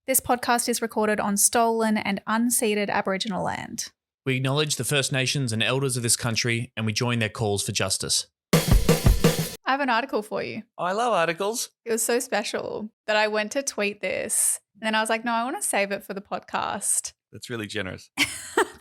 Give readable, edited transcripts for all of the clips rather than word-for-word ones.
This podcast is recorded on stolen and unceded Aboriginal land. We acknowledge the First Nations and elders of this country, and we join their calls for justice. I have an article for you. I love articles. It was so special that I went to tweet this, and then I was like, no, I want to save it for the podcast. That's really generous.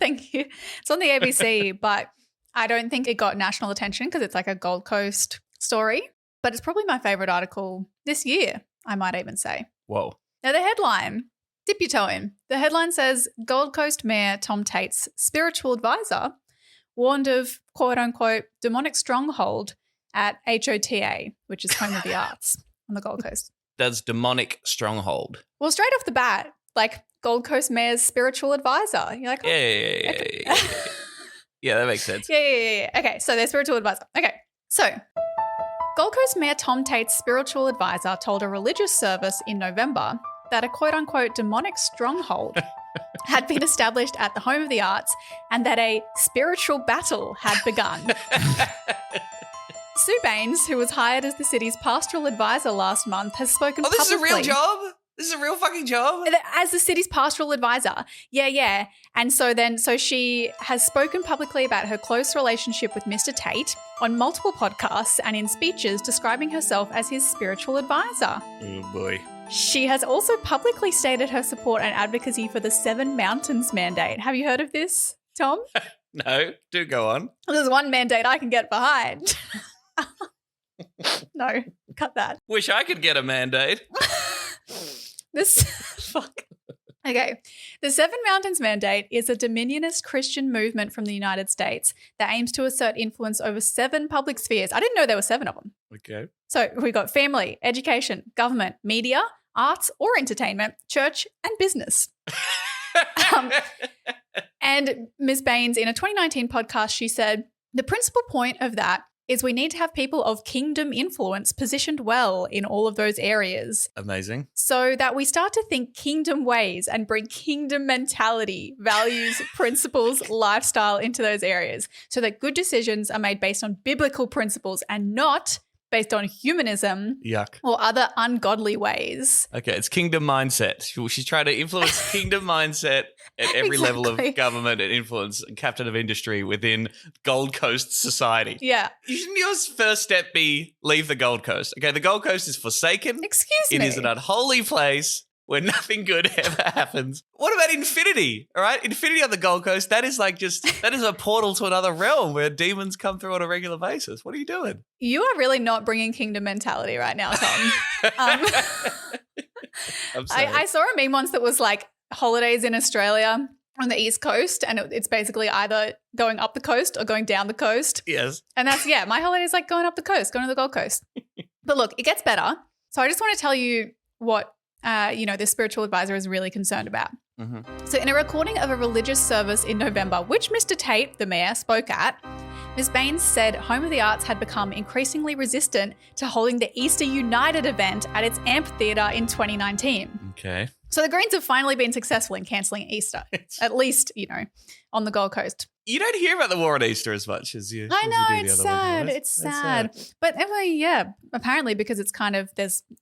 Thank you. It's on the ABC, but I don't think it got national attention because it's like a Gold Coast story. But it's probably my favourite article this year, I might even say. Whoa. Now, the headline, dip your toe in. The headline says, Gold Coast Mayor Tom Tate's spiritual advisor warned of, quote unquote, demonic stronghold at HOTA, which is Home of the Arts on the Gold Coast. Does demonic stronghold? Well, straight off the bat, like Gold Coast Mayor's spiritual advisor. You're like, oh, Yeah, yeah, that makes sense. Yeah. Okay, so their spiritual advisor. Okay, so Gold Coast Mayor Tom Tate's spiritual advisor told a religious service in November that a quote-unquote demonic stronghold had been established at the Home of the Arts and that a spiritual battle had begun. Sue Baines, who was hired as the city's pastoral advisor last month, has spoken publicly. Oh, this is a real job? This is a real fucking job? As the city's pastoral advisor. Yeah. And so she has spoken publicly about her close relationship with Mr. Tate on multiple podcasts and in speeches describing herself as his spiritual advisor. Oh, boy. She has also publicly stated her support and advocacy for the Seven Mountains mandate. Have you heard of this, Tom? No, do go on. There's one mandate I can get behind. No, cut that. Wish I could get a mandate. Fuck. Okay. The Seven Mountains Mandate is a dominionist Christian movement from the United States that aims to assert influence over 7 public spheres. I didn't know there were 7 of them. Okay. So we got family, education, government, media, arts or entertainment, church, and business. And Ms. Baines, in a 2019 podcast, she said, the principal point of that is we need to have people of kingdom influence positioned well in all of those areas. Amazing. So that we start to think kingdom ways and bring kingdom mentality, values, principles, lifestyle into those areas so that good decisions are made based on biblical principles and not based on humanism or other ungodly ways. Okay, it's kingdom mindset. She's trying to influence kingdom mindset at every level of government and influence and captain of industry within Gold Coast society. Yeah. Shouldn't your first step be leave the Gold Coast? Okay, the Gold Coast is forsaken. Excuse me. It is an unholy place where nothing good ever happens. What about infinity? All right, infinity on the Gold Coast, that is a portal to another realm where demons come through on a regular basis. What are you doing? You are really not bringing kingdom mentality right now, Tom. I'm sorry. I saw a meme once that was like holidays in Australia on the East Coast, and it's basically either going up the coast or going down the coast. Yes. And that's, my holiday is like going up the coast, going to the Gold Coast. But look, it gets better. So I just want to tell you what the spiritual advisor is really concerned about. Mm-hmm. So in a recording of a religious service in November, which Mr. Tate, the mayor, spoke at, Ms. Baines said Home of the Arts had become increasingly resistant to holding the Easter United event at its amphitheatre in 2019. Okay. So the Greens have finally been successful in cancelling Easter, at least, on the Gold Coast. You don't hear about the war on Easter as much as you. I know, you do it's the other sad. ones. It's sad. But anyway, apparently because it's kind of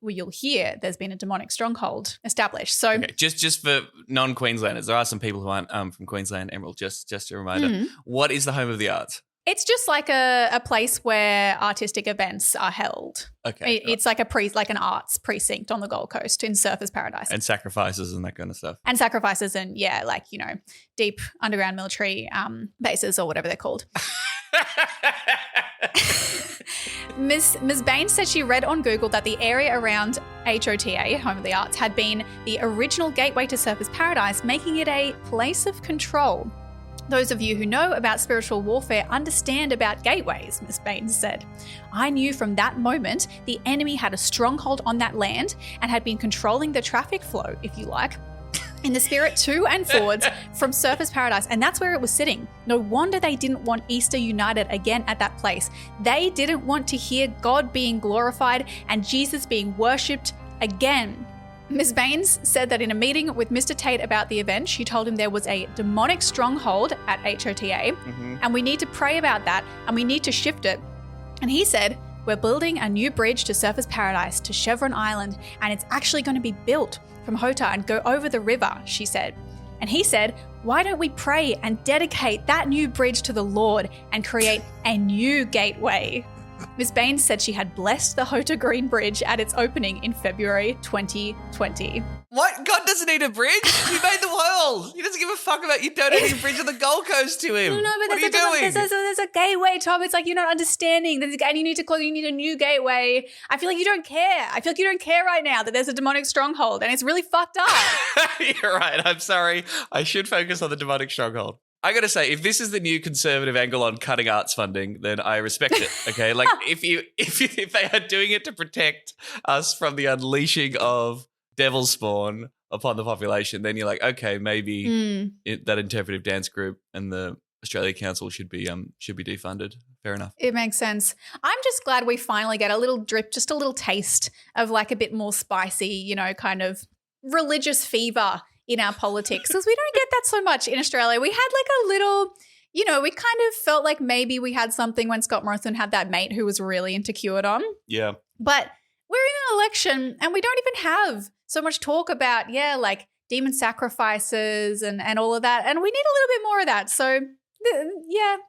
you'll hear there's been a demonic stronghold established. So okay, just for non-Queenslanders, there are some people who aren't from Queensland. Emerald, just a reminder, What is the Home of the Arts? It's just like a place where artistic events are held. Okay, it's like an arts precinct on the Gold Coast in Surfers Paradise. And sacrifices and that kind of stuff. And sacrifices and deep underground military bases or whatever they're called. Ms. Baines said she read on Google that the area around HOTA, Home of the Arts, had been the original gateway to Surfers Paradise, making it a place of control. Those of you who know about spiritual warfare understand about gateways, Ms. Baines said. I knew from that moment the enemy had a stronghold on that land and had been controlling the traffic flow, if you like, in the spirit to and forwards from Surfers Paradise, and that's where it was sitting. No wonder they didn't want Easter United again at that place. They didn't want to hear God being glorified and Jesus being worshipped again. Ms. Baines said that in a meeting with Mr. Tate about the event, she told him there was a demonic stronghold at HOTA and we need to pray about that and we need to shift it. And he said, we're building a new bridge to Surfers Paradise to Chevron Island, and it's actually going to be built from Hota and go over the river, she said. And he said, why don't we pray and dedicate that new bridge to the Lord and create a new gateway? Ms. Baines said she had blessed the Hota Green Bridge at its opening in February 2020. What? God doesn't need a bridge. He made the world. He doesn't give a fuck about you donating a bridge on the Gold Coast to him. No, but what are you doing? There's a gateway, Tom. It's like you're not understanding. And you need a new gateway. I feel like you don't care. I feel like you don't care right now that there's a demonic stronghold and it's really fucked up. You're right. I'm sorry. I should focus on the demonic stronghold. I got to say, if this is the new conservative angle on cutting arts funding, then I respect it. Okay, like if they are doing it to protect us from the unleashing of devil spawn upon the population, then you're like, okay, maybe that interpretive dance group and the Australia Council should be defunded. Fair enough. It makes sense. I'm just glad we finally get a little drip, just a little taste of like a bit more spicy, kind of religious fever in our politics, because we don't get that so much in Australia. We had like a little, we kind of felt like maybe we had something when Scott Morrison had that mate who was really into QAnon. Yeah. But we're in an election and we don't even have so much talk about, like demon sacrifices and all of that. And we need a little bit more of that. So,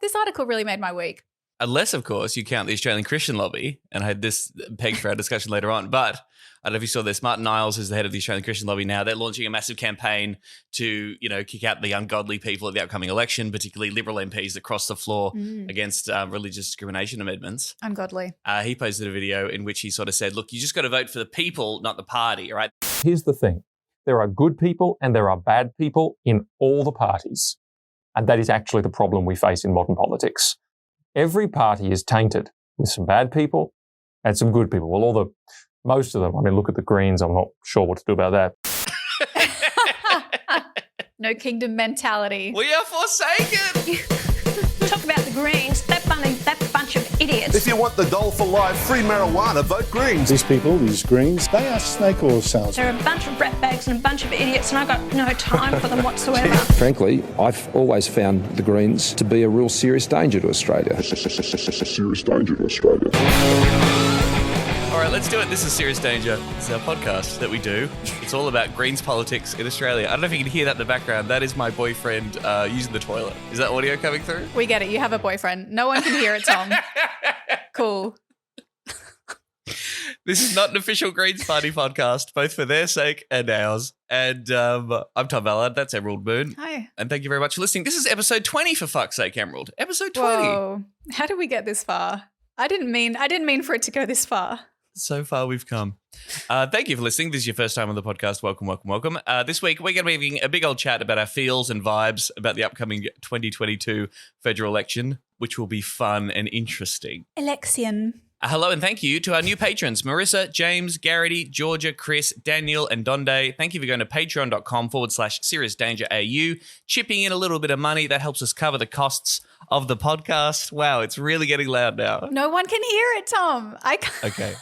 this article really made my week. Unless, of course, you count the Australian Christian Lobby, and I had this pegged for our discussion later on. But I don't know if you saw this. Martin Niles is the head of the Australian Christian Lobby now. They're launching a massive campaign to, kick out the ungodly people at the upcoming election, particularly Liberal MPs that cross the floor against religious discrimination amendments. Ungodly. He posted a video in which he sort of said, look, you just got to vote for the people, not the party, all right? Here's the thing. There are good people and there are bad people in all the parties. And that is actually the problem we face in modern politics. Every party is tainted with some bad people and some good people. Well, most of them. I mean, look at the Greens. I'm not sure what to do about that. No kingdom mentality. We are forsaken. Talk about the Greens. That bunch of idiots. If you want the goal for life, free marijuana, vote Greens. These people, these Greens, they are snake oil salesmen. They're a bunch of ratbags and a bunch of idiots, and I've got no time for them whatsoever. Frankly, I've always found the Greens to be a real serious danger to Australia. Serious danger to Australia. All right, let's do it. This is Serious Danger. It's our podcast that we do. It's all about Greens politics in Australia. I don't know if you can hear that in the background. That is my boyfriend using the toilet. Is that audio coming through? We get it. You have a boyfriend. No one can hear it, Tom. Cool. This is not an official Greens Party podcast, both for their sake and ours. And I'm Tom Ballard. That's Emerald Moon. Hi. And thank you very much for listening. This is episode 20, for fuck's sake, Emerald. Episode 20. Whoa. How did we get this far? I didn't mean for it to go this far. So far we've come. Thank you for listening. This is your first time on the podcast. Welcome, welcome, welcome. This week we're going to be having a big old chat about our feels and vibes about the upcoming 2022 federal election, which will be fun and interesting. Election. Hello and thank you to our new patrons, Marissa, James, Garrity, Georgia, Chris, Daniel, and Donde. Thank you for going to patreon.com/seriousdangerau, chipping in a little bit of money. That helps us cover the costs of the podcast. Wow, it's really getting loud now. No one can hear it, Tom. Okay.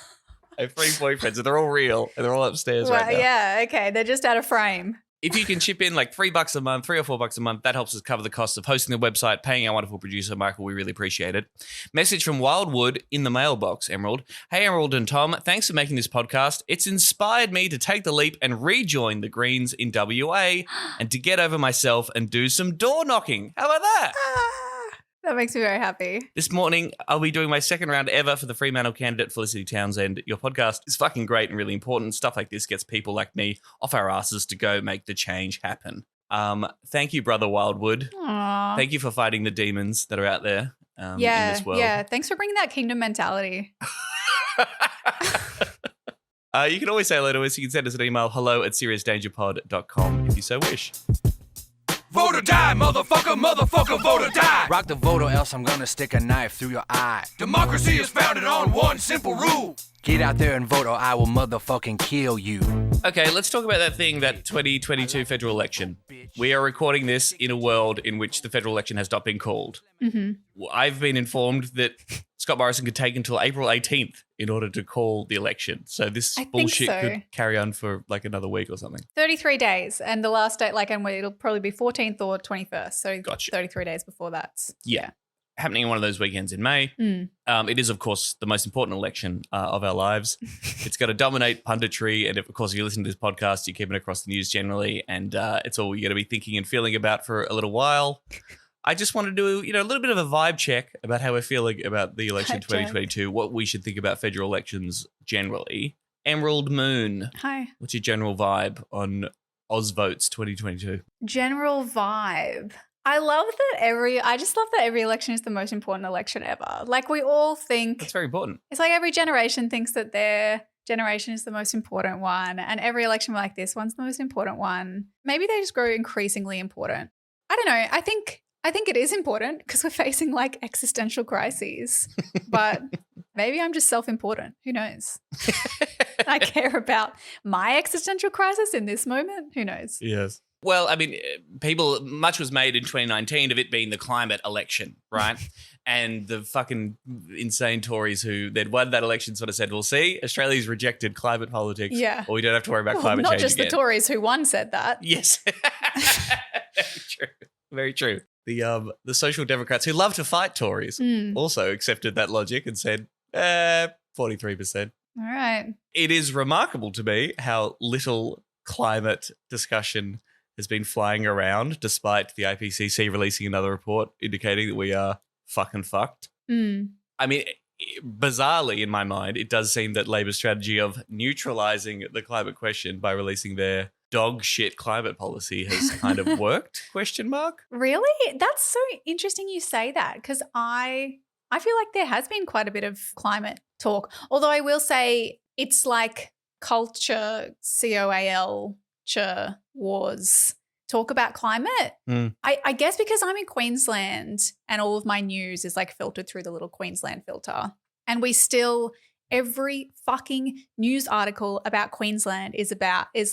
I have 3 boyfriends and they're all real and they're all upstairs right now. Yeah, okay. They're just out of frame. If you can chip in like $3 a month, $3 or $4 a month, that helps us cover the costs of hosting the website, paying our wonderful producer, Michael. We really appreciate it. Message from Wildwood in the mailbox, Emerald. Hey, Emerald and Tom, thanks for making this podcast. It's inspired me to take the leap and rejoin the Greens in WA and to get over myself and do some door knocking. How about that? That makes me very happy. This morning, I'll be doing my second round ever for the Fremantle candidate, Felicity Townsend. Your podcast is fucking great and really important. Stuff like this gets people like me off our asses to go make the change happen. Thank you, Brother Wildwood. Aww. Thank you for fighting the demons that are out there in this world. Yeah, thanks for bringing that kingdom mentality. You can always say hello to us. You can send us an email, hello@seriousdangerpod.com if you so wish. Vote or die, motherfucker, motherfucker, vote or die. Rock the vote or else I'm gonna stick a knife through your eye. Democracy is founded on one simple rule. Get out there and vote or I will motherfucking kill you. Okay, let's talk about that 2022 federal election. We are recording this in a world in which the federal election has not been called. Mm-hmm. I've been informed that Scott Morrison could take until April 18th in order to call the election. So this bullshit could carry on for like another week or something. 33 days. And the last date, and it'll probably be 14th or 21st. So gotcha. 33 days before that. Yeah. happening in one of those weekends in May. It is, of course, the most important election of our lives. It's going to dominate punditry. And, of course, if you listen to this podcast, you keep it across the news generally. And it's all you're going to be thinking and feeling about for a little while. I just want to do, a little bit of a vibe check about how we're feeling about the election 2022, what we should think about federal elections generally. Emerald Moon. Hi. What's your general vibe on Ozvotes 2022? General vibe. I just love that every election is the most important election ever. Like, we all think That's very important. it's like every generation thinks that their generation is the most important one, and every election we're like, this one's the most important one. Maybe they just grow increasingly important. I don't know. I think it is important because we're facing like existential crises, but maybe I'm just self-important. Who knows? I care about my existential crisis in this moment. Who knows? Yes. Well, I mean, much was made in 2019 of it being the climate election, right? And the fucking insane Tories who they'd won that election sort of said, well, see, Australia's rejected climate politics. Yeah. Or we don't have to worry about climate change Not just again. the Tories who won said that. Yes. Very true. Very true. The Social Democrats who love to fight Tories also accepted that logic and said, 43%. All right. It is remarkable to me how little climate discussion has been flying around despite the IPCC releasing another report indicating that we are fucking fucked. I mean, bizarrely in my mind, it does seem that Labor's strategy of neutralising the climate question by releasing their dog shit climate policy has kind of worked, ? Really? That's so interesting you say that, because I feel like there has been quite a bit of climate talk. Although I will say it's like culture, COAL, wars, talk about climate. I guess because I'm in Queensland and all of my news is like filtered through the little Queensland filter. And every fucking news article about Queensland is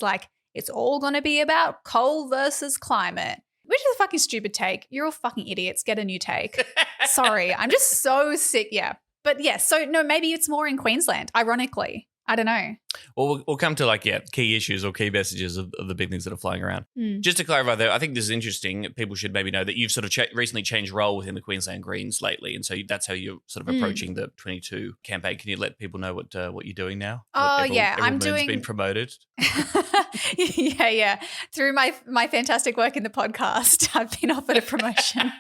like, it's all going to be about coal versus climate, which is a fucking stupid take. You're all fucking idiots. Get a new take. Sorry. I'm just so sick. Yeah. But yeah, so no, maybe it's more in Queensland, ironically. I don't know. Well, we'll come to key issues or key messages of the big things that are flying around. Just to clarify though, I think this is interesting. People should maybe know that you've sort of recently changed role within the Queensland Greens lately. And so that's how you're sort of approaching the 22 campaign. Can you let people know what you're doing now? I'm doing... been promoted. Yeah. Through my fantastic work in the podcast, I've been offered a promotion.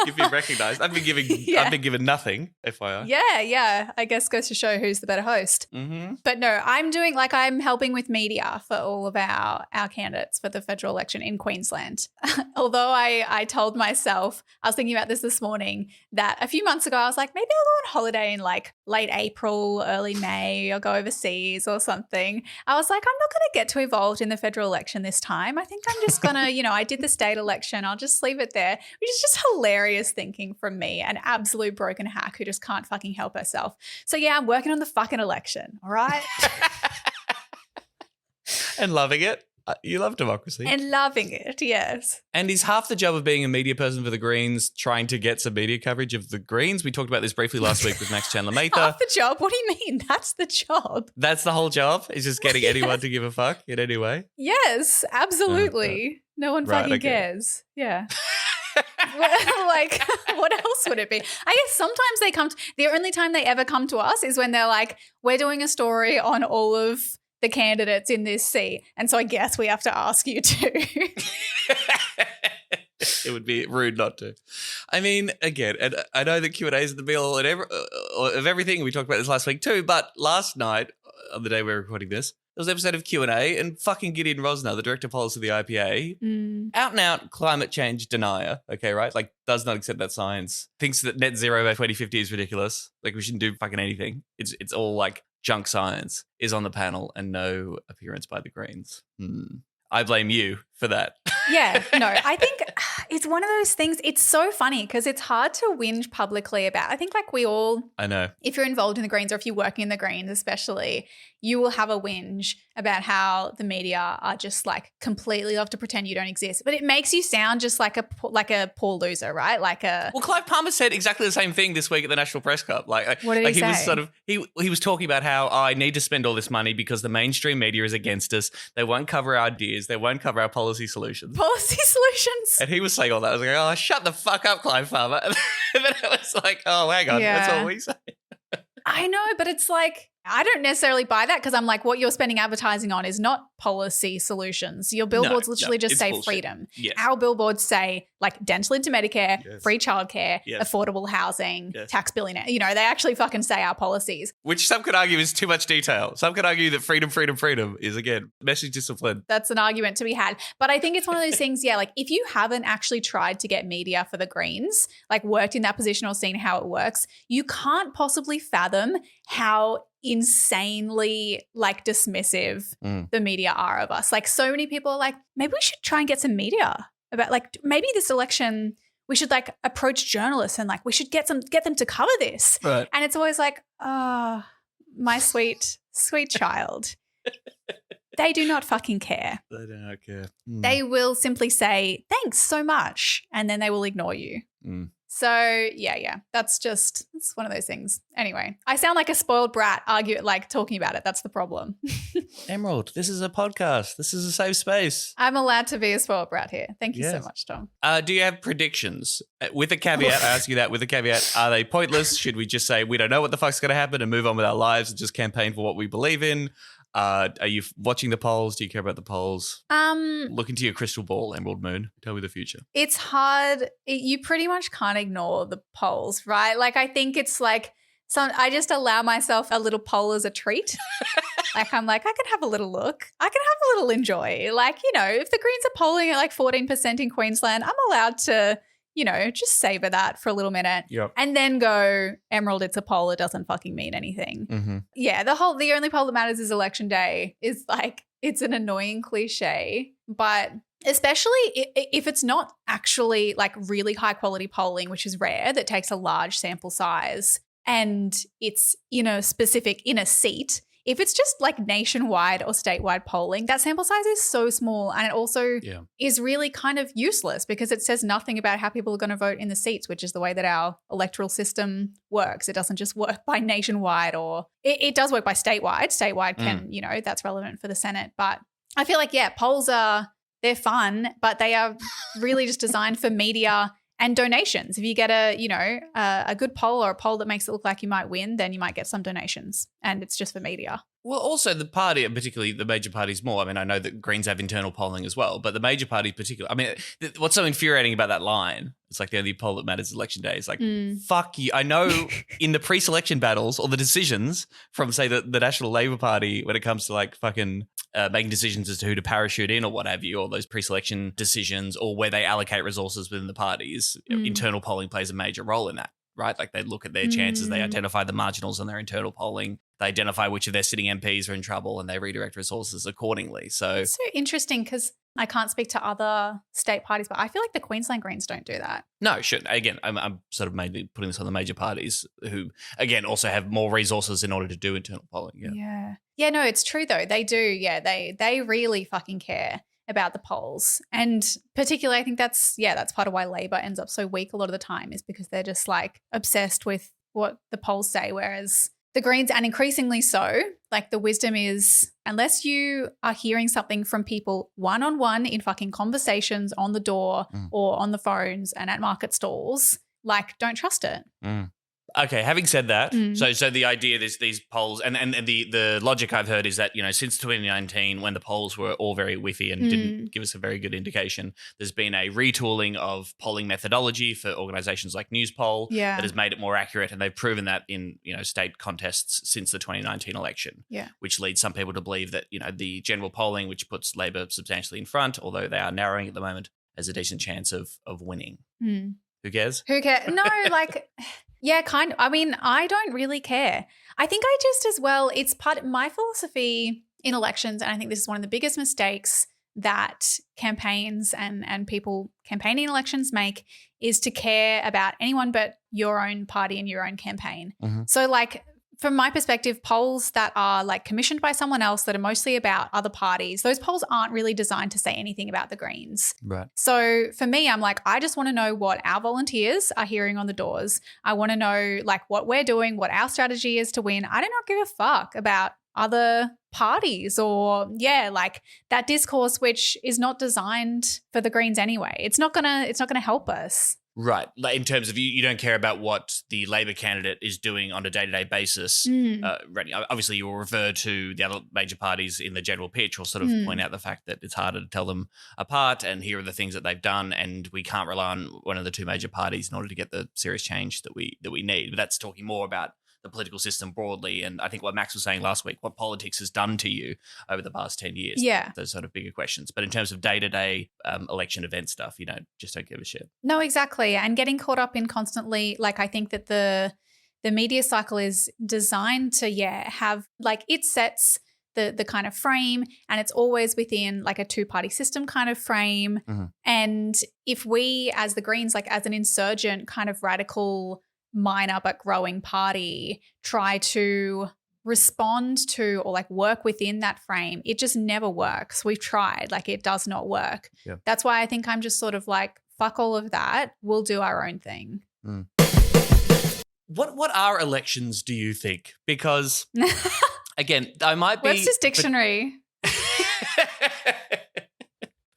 You've been recognised. I've been given nothing, FYI. Yeah. I guess goes to show who's the better host. But no, I'm helping with media for all of our candidates for the federal election in Queensland. Although I told myself, I was thinking about this morning, that a few months ago I was like, maybe I'll go on holiday in like late April, early May, or go overseas or something. I was like, I'm not going to get too involved in the federal election this time. I think I'm just going to, I did the state election. I'll just leave it there, which is just hilarious thinking from me, an absolute broken hack who just can't fucking help herself. So yeah, I'm working on the fucking election. All right. And loving it. You love democracy. And loving it, yes. And is half the job of being a media person for the Greens trying to get some media coverage of the Greens? We talked about this briefly last week with Max Chandler-Mather. Half the job? What do you mean? That's the job. That's the whole job? Is just getting anyone to give a fuck in any way? Yes, absolutely. No one fucking cares. Yeah. Like, what else would it be? I guess sometimes the only time they ever come to us is when they're like, we're doing a story on all of the candidates in this seat. And so I guess we have to ask you too. It would be rude not to. I mean, again, and I know that Q&A is the be-all and of everything. We talked about this last week too, but last night, on the day we were recording this, there was an episode of Q&A and fucking Gideon Rosner, the director of policy of the IPA, out and out climate change denier, okay, right? Like, does not accept that science, thinks that net zero by 2050 is ridiculous. Like, we shouldn't do fucking anything. It's all like junk science, is on the panel and no appearance by the Greens. I blame you for that. Yeah, no, I think it's one of those things. It's so funny because it's hard to whinge publicly about. I think like we all, I know, if you're involved in the Greens or if you're working in the Greens especially, you will have a whinge about how the media are just like completely love to pretend you don't exist. But it makes you sound just like a poor loser, right? Well, Clive Palmer said exactly the same thing this week at the National Press Club. What did he say? Was sort of he was talking about how I need to spend all this money because the mainstream media is against us. They won't cover our ideas. They won't cover our policy solutions. Policy solutions. And he was saying all that. I was like, oh, shut the fuck up, Clive Palmer. And then I was like, oh, hang on, that's Yeah. what we say. I know, but it's like, I don't necessarily buy that because I'm like, what you're spending advertising on is not policy solutions. Your billboards literally just it's say bullshit. freedom. Yes. Our billboards say like dental into Medicare, Yes. free childcare, Yes. affordable housing, Yes. tax billionaire. You know, they actually fucking say our policies. Which some could argue is too much detail. Some could argue that freedom is, again, message discipline. That's an argument to be had. But I think it's one of those things, like if you haven't actually tried to get media for the Greens, like worked in that position or seen how it works, you can't possibly fathom how insanely like dismissive the media are of us. Like so many people are like, maybe we should try and get some media about like maybe this election we should like approach journalists and like we should get them to cover this. Right. And it's always like, oh, my sweet child. They do not fucking care. They don't care. They will simply say, thanks so much. And then they will ignore you. So yeah, it's one of those things. Anyway, I sound like a spoiled brat talking about it. That's the problem. Emerald, this is a podcast. This is a safe space. I'm allowed to be a spoiled brat here. Thank you so Yes. much, Tom. Do you have predictions? With a caveat, I ask you that with a caveat. Are they pointless? Should we just say we don't know what the fuck's going to happen and move on with our lives and just campaign for what we believe in? Are you watching the polls? Do you care about the polls? Look into your crystal ball, Emerald Moon. Tell me the future. It's hard. You pretty much can't ignore the polls, right? Like I think it's like I just allow myself a little poll as a treat. Like I'm like, I can have a little look. I can have a little enjoy. Like, if the Greens are polling at like 14% in Queensland, I'm allowed to, just savor that for a little minute. Yep. And then go, Emerald, it's a poll. It doesn't fucking mean anything. Mm-hmm. Yeah, the only poll that matters is election day is like, it's an annoying cliche, but especially if it's not actually like really high quality polling, which is rare, that takes a large sample size and it's, specific in a seat. If it's just like nationwide or statewide polling, that sample size is so small and it also is really kind of useless because it says nothing about how people are going to vote in the seats, which is the way that our electoral system works. It doesn't just work by nationwide or it does work by statewide. Statewide can, that's relevant for the Senate. But I feel like, polls they're fun, but they are really just designed for media and donations. If you get a good poll or a poll that makes it look like you might win, then you might get some donations and it's just for media. Well, also the party, particularly the major parties more. I mean, I know that Greens have internal polling as well, but the major parties particularly. I mean, what's so infuriating about that line, it's like the only poll that matters is election day. It's like, fuck you. I know in the pre-selection battles or the decisions from, say, the National Labour Party when it comes to like fucking making decisions as to who to parachute in or what have you, or those pre-selection decisions or where they allocate resources within the parties, internal polling plays a major role in that, right? Like they look at their chances, they identify the marginals in their internal polling, they identify which of their sitting MPs are in trouble and they redirect resources accordingly. So it's so interesting because I can't speak to other state parties, but I feel like the Queensland Greens don't do that. No, shouldn't. Again, I'm sort of mainly putting this on the major parties who, again, also have more resources in order to do internal polling. Yeah, no, it's true though. They do. Yeah, they really fucking care about the polls. And particularly I think that's part of why Labor ends up so weak a lot of the time is because they're just like obsessed with what the polls say, whereas the Greens, and increasingly so, like the wisdom is unless you are hearing something from people one-on-one in fucking conversations on the door or on the phones and at market stalls, like don't trust it. Okay, having said that, so the idea is these polls and the logic I've heard is that, since 2019 when the polls were all very whiffy and didn't give us a very good indication, there's been a retooling of polling methodology for organizations like Newspoll that has made it more accurate, and they've proven that in, state contests since the 2019 election, which leads some people to believe that, the general polling, which puts Labor substantially in front, although they are narrowing at the moment, has a decent chance of winning. Who cares? Who cares? No, like... Yeah, kind of. I mean, I don't really care. I think I just as well, it's part of my philosophy in elections, and I think this is one of the biggest mistakes that campaigns and people campaigning in elections make is to care about anyone but your own party and your own campaign. So like from my perspective, polls that are like commissioned by someone else that are mostly about other parties, those polls aren't really designed to say anything about the Greens. Right. So for me, I'm like, I just want to know what our volunteers are hearing on the doors. I want to know like what we're doing, what our strategy is to win. I do not give a fuck about other parties or like that discourse which is not designed for the Greens anyway. It's not gonna help us. Right. Like in terms of you don't care about what the Labor candidate is doing on a day-to-day basis. Right. Obviously, you will refer to the other major parties in the general pitch or sort of point out the fact that it's harder to tell them apart and here are the things that they've done and we can't rely on one of the two major parties in order to get the serious change that we need. But that's talking more about the political system broadly. And I think what Max was saying last week, what politics has done to you over the past 10 years. Yeah. Those sort of bigger questions. But in terms of day-to-day election event stuff, just don't give a shit. No, exactly. And getting caught up in constantly, like I think that the media cycle is designed to, have like it sets the kind of frame and it's always within like a two-party system kind of frame. And if we as the Greens, like as an insurgent kind of radical minor but growing party try to respond to or like work within that frame, it just never works. We've tried, like it does not work. Yeah. That's why I think I'm just sort of like, fuck all of that. We'll do our own thing. What are elections, do you think? Because again, I might be Webster's dictionary.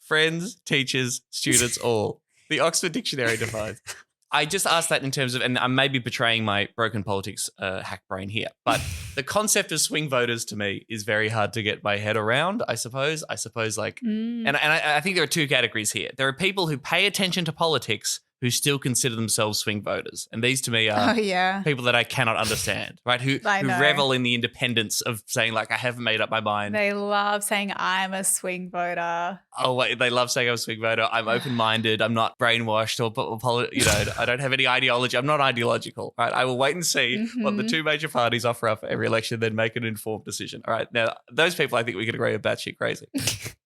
Friends, teachers, students, all. The Oxford Dictionary defines. I just asked that in terms of, and I may be betraying my broken politics hack brain here, but the concept of swing voters to me is very hard to get my head around, I suppose. And I think there are two categories here. There are people who pay attention to politics who still consider themselves swing voters. And these to me are people that I cannot understand, right? Who revel in the independence of saying like, I haven't made up my mind. They love saying I'm a swing voter. Oh, wait, they love saying I'm a swing voter. I'm open-minded. I'm not brainwashed or I don't have any ideology. I'm not ideological, right? I will wait and see what the two major parties offer up for every election, then make an informed decision. All right. Now, those people I think we can agree are batshit crazy.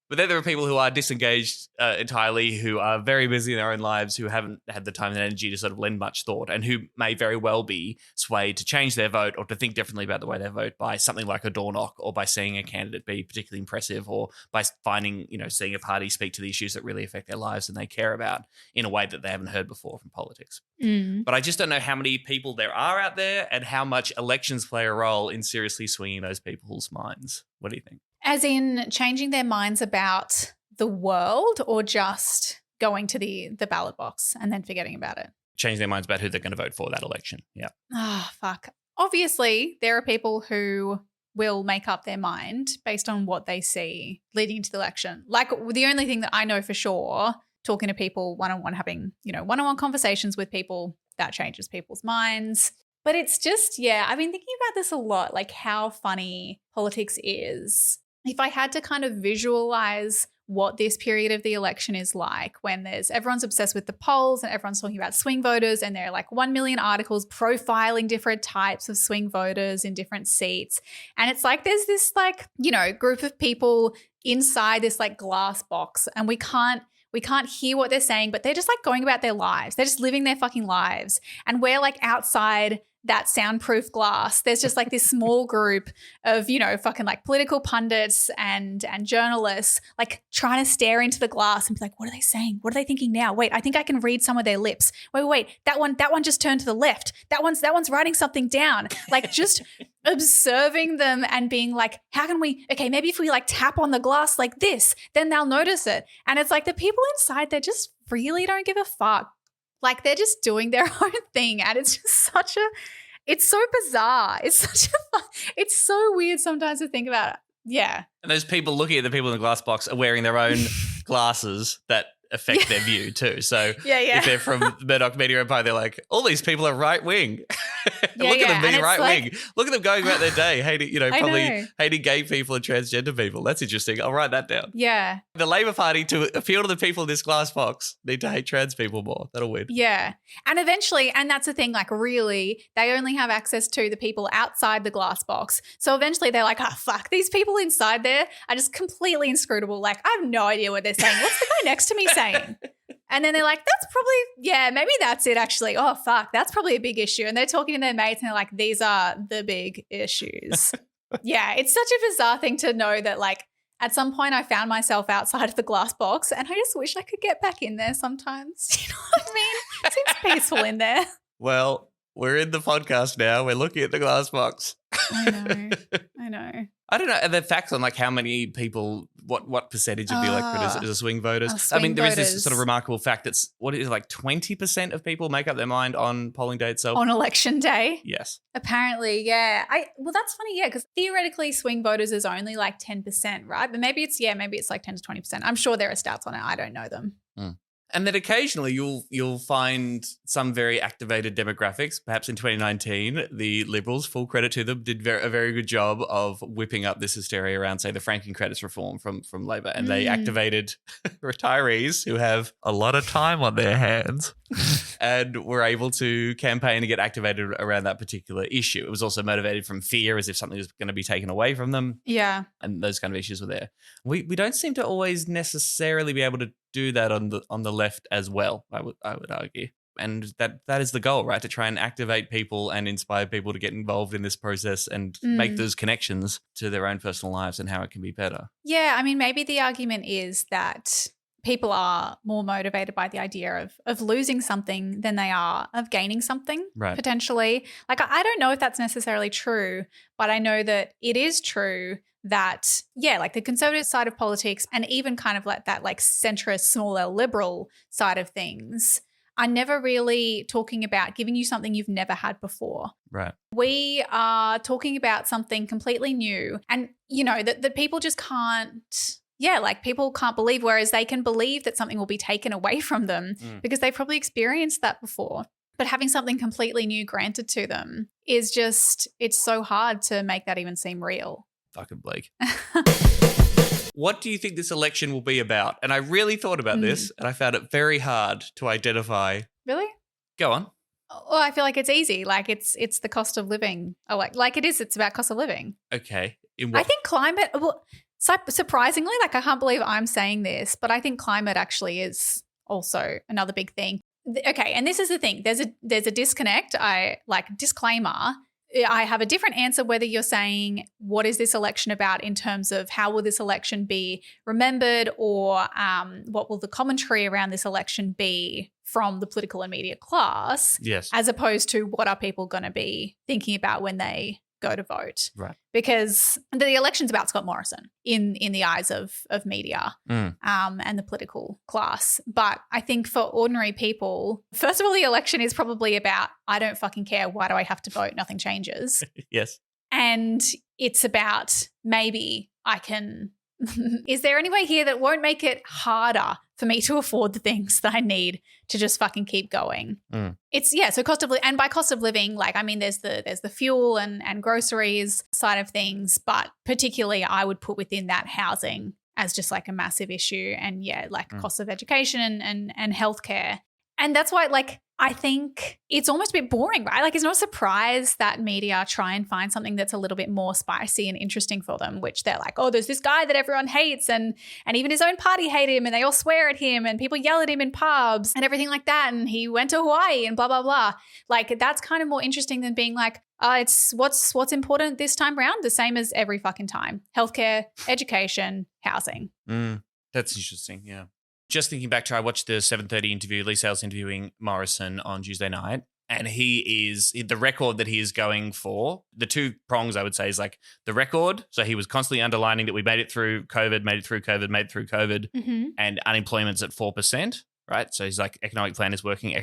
But then there are people who are disengaged entirely, who are very busy in their own lives, who haven't had the time and energy to sort of lend much thought and who may very well be swayed to change their vote or to think differently about the way they vote by something like a door knock or by seeing a candidate be particularly impressive or by seeing a party speak to the issues that really affect their lives and they care about in a way that they haven't heard before from politics. But I just don't know how many people there are out there and how much elections play a role in seriously swinging those people's minds. What do you think? As in changing their minds about the world or just going to the ballot box and then forgetting about it? Change their minds about who they're going to vote for that election. Yeah. Oh, fuck. Obviously, there are people who will make up their mind based on what they see leading into the election. Like the only thing that I know for sure, talking to people one-on-one, having, one-on-one conversations with people, that changes people's minds. But it's just, I've been thinking about this a lot, like how funny politics is. If I had to kind of visualize what this period of the election is like when everyone's obsessed with the polls and everyone's talking about swing voters and there are like 1 million articles profiling different types of swing voters in different seats. And it's like there's this like, group of people inside this like glass box and we can't hear what they're saying, but they're just like going about their lives. They're just living their fucking lives. And we're like outside that soundproof glass. There's just like this small group of, fucking like political pundits and journalists like trying to stare into the glass and be like, what are they saying? What are they thinking now? Wait, I think I can read some of their lips. Wait, that one just turned to the left. That one's writing something down. Like just observing them and being like, maybe if we like tap on the glass like this, then they'll notice it. And it's like the people inside, they just really don't give a fuck. Like they're just doing their own thing. And it's just it's so bizarre. It's it's so weird sometimes to think about it. Yeah. And those people looking at the people in the glass box are wearing their own glasses that affect their view too. So if they're from Murdoch Media Empire, they're like, all these people are right wing. Look at them being right wing. Look at them going about their day, hating, hating gay people and transgender people. That's interesting. I'll write that down. Yeah. The Labor Party, to appeal to the people in this glass box, need to hate trans people more. That'll win. Yeah. And eventually, and that's the thing, like really, they only have access to the people outside the glass box. So eventually they're like, fuck, these people inside there are just completely inscrutable. Like, I have no idea what they're saying. What's the guy next to me saying? And then they're like, that's probably, maybe that's it actually. Oh, fuck, that's probably a big issue. And they're talking to their mates and they're like, these are the big issues. It's such a bizarre thing to know that like at some point I found myself outside of the glass box and I just wish I could get back in there sometimes. You know what I mean? It seems peaceful in there. Well, we're in the podcast now. We're looking at the glass box. I know. I don't know. Are there facts on like how many people, what percentage of the electorate is swing voters? Swing there is voters. this sort of remarkable fact that's, what is it, like 20% of people make up their mind on polling day itself? On election day? Yes. Apparently, yeah. Well, that's funny, yeah, because theoretically swing voters is only like 10%, right? But maybe it's like 10 to 20%. I'm sure there are stats on it. I don't know them. And then occasionally you'll find some very activated demographics. Perhaps in 2019, the Liberals, full credit to them, did a very good job of whipping up this hysteria around, say, the franking credits reform from Labor. And they activated retirees who have a lot of time on their hands and were able to campaign and get activated around that particular issue. It was also motivated from fear, as if something was going to be taken away from them. Yeah. And those kind of issues were there. We don't seem to always necessarily be able to do that on the left as well, I would argue. And that is the goal, right? To try and activate people and inspire people to get involved in this process and make those connections to their own personal lives and how it can be better. Yeah, I mean, maybe the argument is that people are more motivated by the idea of losing something than they are of gaining something, potentially. Like, I don't know if that's necessarily true, but I know that it is true that, yeah, like the conservative side of politics and even kind of like that like centrist, small L liberal side of things are never really talking about giving you something you've never had before. Right. We are talking about something completely new and, you know, that people just can't, like people can't believe, whereas they can believe that something will be taken away from them because they've probably experienced that before. But having something completely new granted to them is just, it's so hard to make that even seem real. Fucking Blake. What do you think this election will be about? And I really thought about this and I found it very hard to identify. Really? Go on. Well, I feel like it's easy. Like it's the cost of living. Like it is. It's about cost of living. Okay. In what? I think climate, well, surprisingly, like I can't believe I'm saying this, but I think climate actually is also another big thing. Okay. And this is the thing. There's a disconnect. Disclaimer. I have a different answer whether you're saying what is this election about in terms of how will this election be remembered or what will the commentary around this election be from the political and media class, yes, as opposed to what are people going to be thinking about when they go to vote. Right. Because the election's about Scott Morrison in the eyes of media and the political class. But I think for ordinary people, first of all, the election is probably about, I don't fucking care. Why do I have to vote? Nothing changes. Yes. And it's about maybe I can is there any way here that won't make it harder for me to afford the things that I need to just fucking keep going? It's, so cost of living, and by cost of living, like, I mean, there's the fuel and groceries side of things, but particularly I would put within that housing as just like a massive issue and cost of education and healthcare. And that's why, like, I think it's almost a bit boring, right? Like, it's not a surprise that media try and find something that's a little bit more spicy and interesting for them, which they're like, oh, there's this guy that everyone hates and even his own party hate him and they all swear at him and people yell at him in pubs and everything like that. And he went to Hawaii and blah, blah, blah. Like, that's kind of more interesting than being like, it's what's important this time around, the same as every fucking time. Healthcare, education, housing. That's interesting, yeah. Just thinking back to, I watched the 7:30 interview, Lee Sales interviewing Morrison on Tuesday night, and the record that he is going for, the two prongs I would say is like the record. So he was constantly underlining that we made it through COVID, and unemployment's at 4%. Right. So he's like, economic plan is working.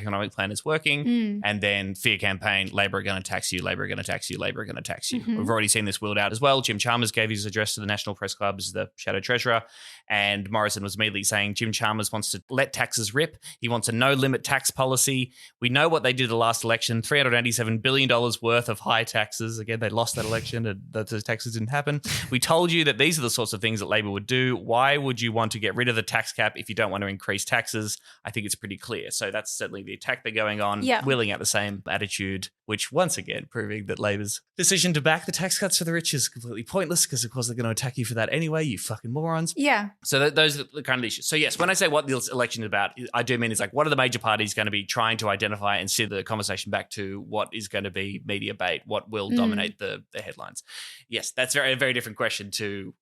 And then fear campaign, Labor are going to tax you, Labor are going to tax you. We've already seen this wheeled out as well. Jim Chalmers gave his address to the National Press Club as the shadow treasurer. And Morrison was immediately saying Jim Chalmers wants to let taxes rip. He wants a no limit tax policy. We know what they did the last election, $387 billion worth of high taxes. Again, they lost that election and those taxes didn't happen. We told you that these are the sorts of things that Labor would do. Why would you want to get rid of the tax cap if you don't want to increase taxes? I think it's pretty clear. So that's certainly the attack they're going on, wheeling out the same attitude, which once again proving that Labor's decision to back the tax cuts for the rich is completely pointless because, of course, they're going to attack you for that anyway, you fucking morons. Yeah. So those are the kind of issues. So yes, when I say what the election is about, I do mean it's like, what are the major parties going to be trying to identify and steer the conversation back to what is going to be media bait, what will dominate the headlines? Yes, that's a very different question to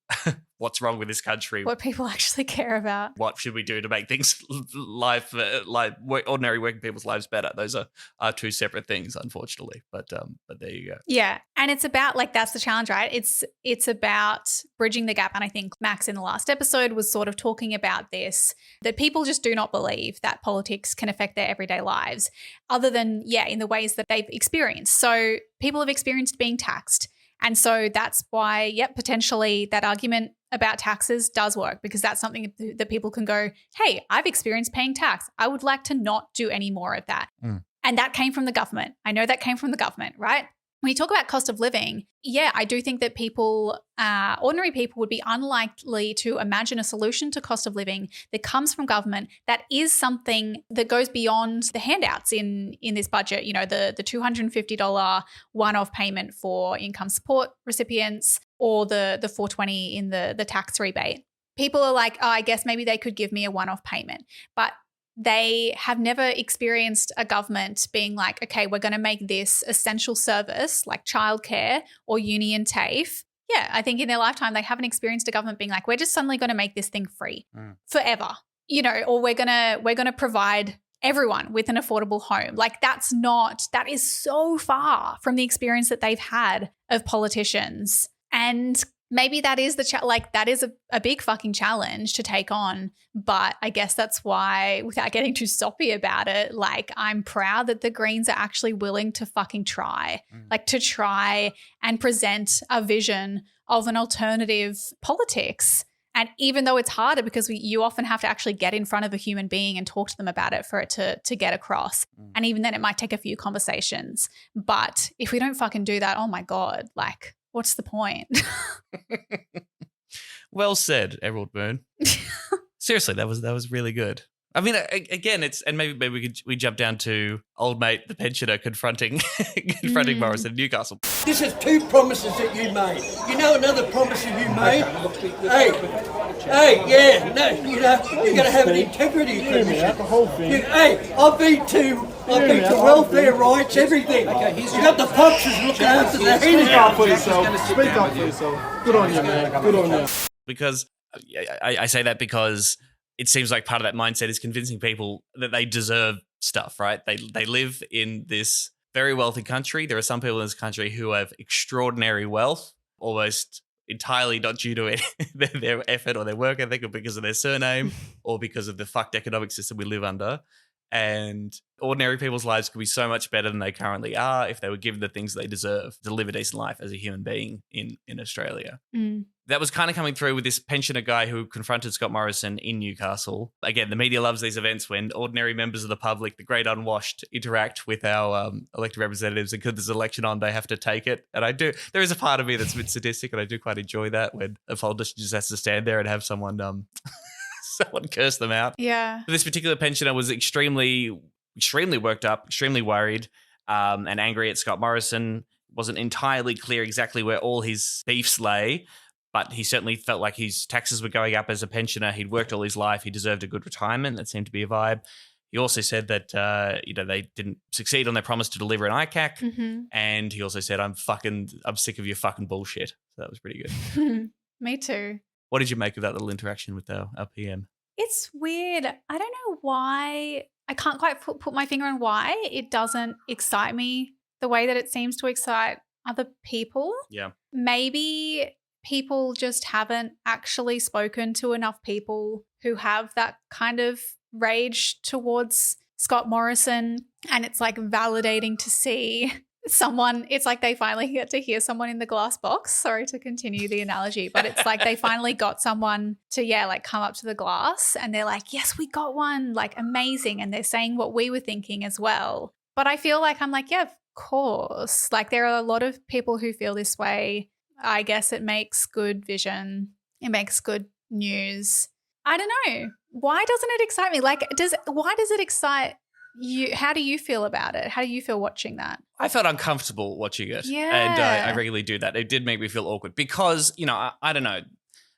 what's wrong with this country. What people actually care about. What should we do to make things ordinary working people's lives better? Those are two separate things, unfortunately. But there you go. Yeah. And it's about that's the challenge, right? It's about bridging the gap. And I think Max in the last episode was sort of talking about this, that people just do not believe that politics can affect their everyday lives other than, in the ways that they've experienced. So people have experienced being taxed. And so that's why, potentially that argument about taxes does work, because that's something that people can go, hey, I've experienced paying tax. I would like to not do any more of that. And that came from the government. I know that came from the government, right? When you talk about cost of living, I do think that people, ordinary people would be unlikely to imagine a solution to cost of living that comes from government that is something that goes beyond the handouts in this budget. You know, the $250 one-off payment for income support recipients or the $420 in the tax rebate. People are like, oh, I guess maybe they could give me a one-off payment. But they have never experienced a government being like, okay, we're going to make this essential service like childcare or uni and TAFE. Yeah, I think in their lifetime, they haven't experienced a government being like, we're just suddenly going to make this thing free forever, or we're going to provide everyone with an affordable home. Like that is so far from the experience that they've had of politicians. And maybe that is that is a big fucking challenge to take on. But I guess that's why, without getting too soppy about it, I'm proud that the Greens are actually willing to fucking try, to try and present a vision of an alternative politics. And even though it's harder because you often have to actually get in front of a human being and talk to them about it for it to get across. And even then it might take a few conversations. But if we don't fucking do that, oh my God, what's the point? Well said, Emerald Moon. Seriously, that was really good. I mean, again, maybe we jump down to old mate the pensioner confronting Morris in Newcastle. This is two promises that you made. You know another promise that you made? You're going to have an integrity commission. I've been to welfare rights, everything. You got the foxes looking after the hen. Speak up for yourself. Good on you, man. Good on you. Because I say that because it seems like part of that mindset is convincing people that they deserve stuff, right? They live in this very wealthy country. There are some people in this country who have extraordinary wealth, almost entirely not due to their effort or their work ethic, or because of their surname, or because of the fucked economic system we live under. And ordinary people's lives could be so much better than they currently are if they were given the things they deserve to live a decent life as a human being in Australia. That was kind of coming through with this pensioner guy who confronted Scott Morrison in Newcastle. Again, the media loves these events when ordinary members of the public, the great unwashed, interact with our elected representatives, and because there's an election on, they have to take it. And I do. There is a part of me that's a bit sadistic, and I do quite enjoy that when a politician just has to stand there and have someone someone curse them out. Yeah. But this particular pensioner was extremely worked up, extremely worried, and angry at Scott Morrison. Wasn't entirely clear exactly where all his beefs lay, but he certainly felt like his taxes were going up as a pensioner. He'd worked all his life. He deserved a good retirement. That seemed to be a vibe. He also said that they didn't succeed on their promise to deliver an ICAC, and he also said, "I'm sick of your fucking bullshit." So that was pretty good. Me too. What did you make of that little interaction with our PM? It's weird. I don't know why. I can't quite put my finger on why it doesn't excite me the way that it seems to excite other people. Yeah. Maybe people just haven't actually spoken to enough people who have that kind of rage towards Scott Morrison, and it's validating to see someone. It's like they finally get to hear someone in the glass box. Sorry to continue the analogy, but it's like they finally got someone to come up to the glass, and they're like, yes, we got one, amazing, and they're saying what we were thinking as well. But I feel like I'm yeah, of course, there are a lot of people who feel this way. I guess it makes good vision. It makes good news. I don't know. Why doesn't it excite me? Why does it excite you? How do you feel about it? How do you feel watching that? I felt uncomfortable watching it. Yeah. And I regularly do that. It did make me feel awkward because, I don't know,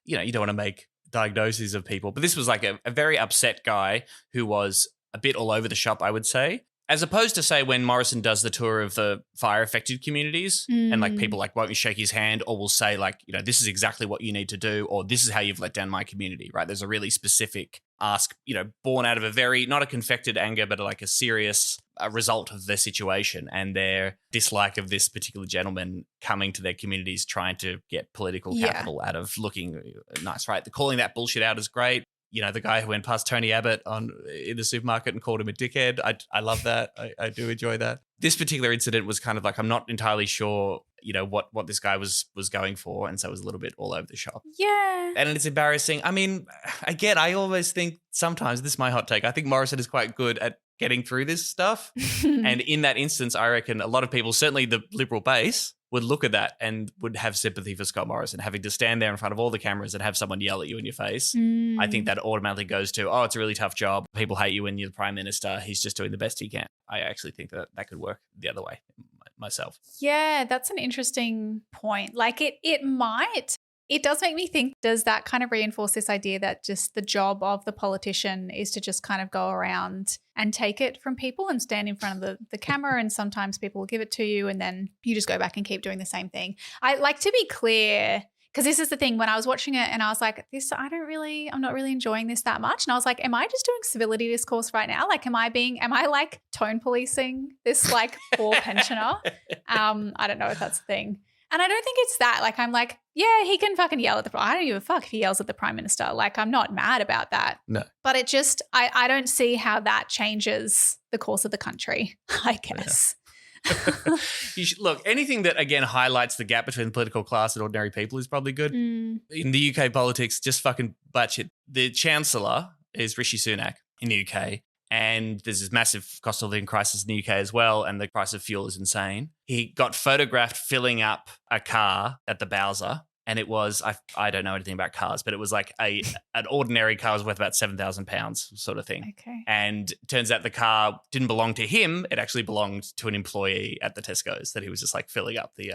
you don't want to make diagnoses of people, but this was a very upset guy who was a bit all over the shop, I would say. As opposed to, say, when Morrison does the tour of the fire-affected communities and, like, people, like, won't shake his hand or will say, like, you know, this is exactly what you need to do or this is how you've let down my community, right? There's a really specific ask, you know, born out of a very, not a confected anger, but like a serious result of their situation and their dislike of this particular gentleman coming to their communities trying to get political capital out of looking nice, right? Calling that bullshit out is great. You know, the guy who went past Tony Abbott in the supermarket and called him a dickhead. I love that. I do enjoy that. This particular incident was kind of like, I'm not entirely sure, you know, what this guy was going for. And so it was a little bit all over the shop. Yeah. And it's embarrassing. I mean, again, I always think sometimes, this is my hot take, I think Morrison is quite good at getting through this stuff. And in that instance, I reckon a lot of people, certainly the Liberal base, would look at that and would have sympathy for Scott Morrison, having to stand there in front of all the cameras and have someone yell at you in your face. I think that automatically goes to, oh, it's a really tough job. People hate you when you're the Prime Minister. He's just doing the best he can. I actually think that could work the other way myself. Yeah, that's an interesting point. Like it might. It does make me think, does that kind of reinforce this idea that just the job of the politician is to just kind of go around and take it from people and stand in front of the camera, and sometimes people will give it to you and then you just go back and keep doing the same thing? I like to be clear, because this is the thing, when I was watching it and I was like, I'm not really enjoying this that much. And I was like, am I just doing civility discourse right now? Like, am I like tone policing this like poor pensioner? I don't know if that's the thing. And I don't think it's that. Like, I'm like, yeah, he can fucking yell at I don't give a fuck if he yells at the Prime Minister. Like, I'm not mad about that. No. But it just, I don't see how that changes the course of the country, I guess. Yeah. Look, anything that, again, highlights the gap between the political class and ordinary people is probably good. In the UK politics, just fucking batshit. The Chancellor is Rishi Sunak in the UK. And there's this massive cost of living crisis in the UK as well, and the price of fuel is insane. He got photographed filling up a car at the Bowser, and it was, I don't know anything about cars, but it was like an ordinary car was worth about £7,000 sort of thing. Okay. And it turns out the car didn't belong to him. It actually belonged to an employee at the Tesco's that he was just like filling up the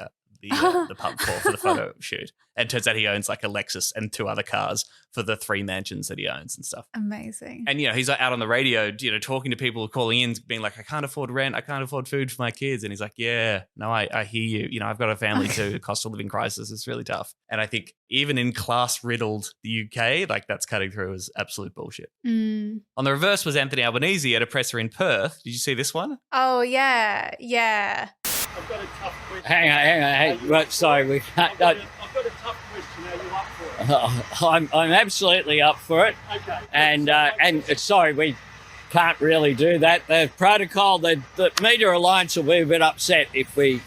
pub for the photo shoot. And it turns out he owns like a Lexus and 2 other cars for the 3 mansions that he owns and stuff. Amazing. And, you know, he's out on the radio, you know, talking to people calling in, being like, I can't afford rent. I can't afford food for my kids. And he's like, yeah, no, I hear you. You know, I've got a family too. The cost of living crisis is really tough. And I think even in class-riddled the UK, like that's cutting through as absolute bullshit. On the reverse was Anthony Albanese at a presser in Perth. Did you see this one? Oh, yeah. Yeah. I've got a tough question. Hang on. Right, sorry, we can't. I've got a tough question. Are you up for it? I'm absolutely up for it. Okay. And sorry, we can't really do that. The protocol, the Media Alliance will be a bit upset if we.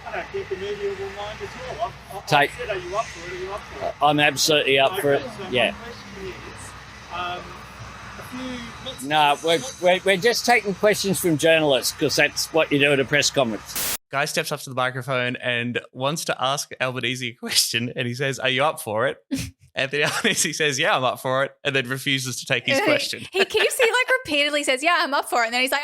I don't think the media will mind at all. I Take. said, are you up for it? Are you up for it? I'm absolutely up for it. So Yeah. My question is, No, we're just taking questions from journalists because that's what you do at a press conference. Guy steps up to the microphone and wants to ask Albanese a question, and he says, are you up for it? Anthony Albanese says, yeah, I'm up for it, and then refuses to take his question. He like repeatedly says, yeah, I'm up for it. And then he's like,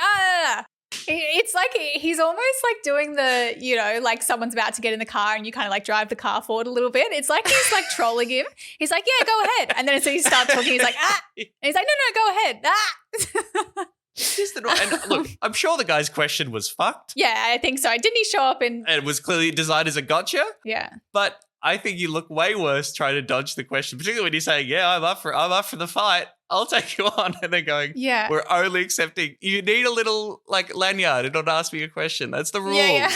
It's like he's almost like doing the, you know, like someone's about to get in the car and you kind of like drive the car forward a little bit. It's like he's like trolling him. He's like, yeah, go ahead. And then as he starts talking, he's like, And he's like, no, go ahead. And look, I'm sure the guy's question was fucked. Yeah, I think so. Didn't he show up in... And it was clearly designed as a gotcha. Yeah. But I think you look way worse trying to dodge the question, particularly when you're saying, yeah, I'm up for the fight. I'll take you on. And then going, yeah, we're only accepting. You need a little like lanyard in order to ask me a question. That's the rules. Yeah.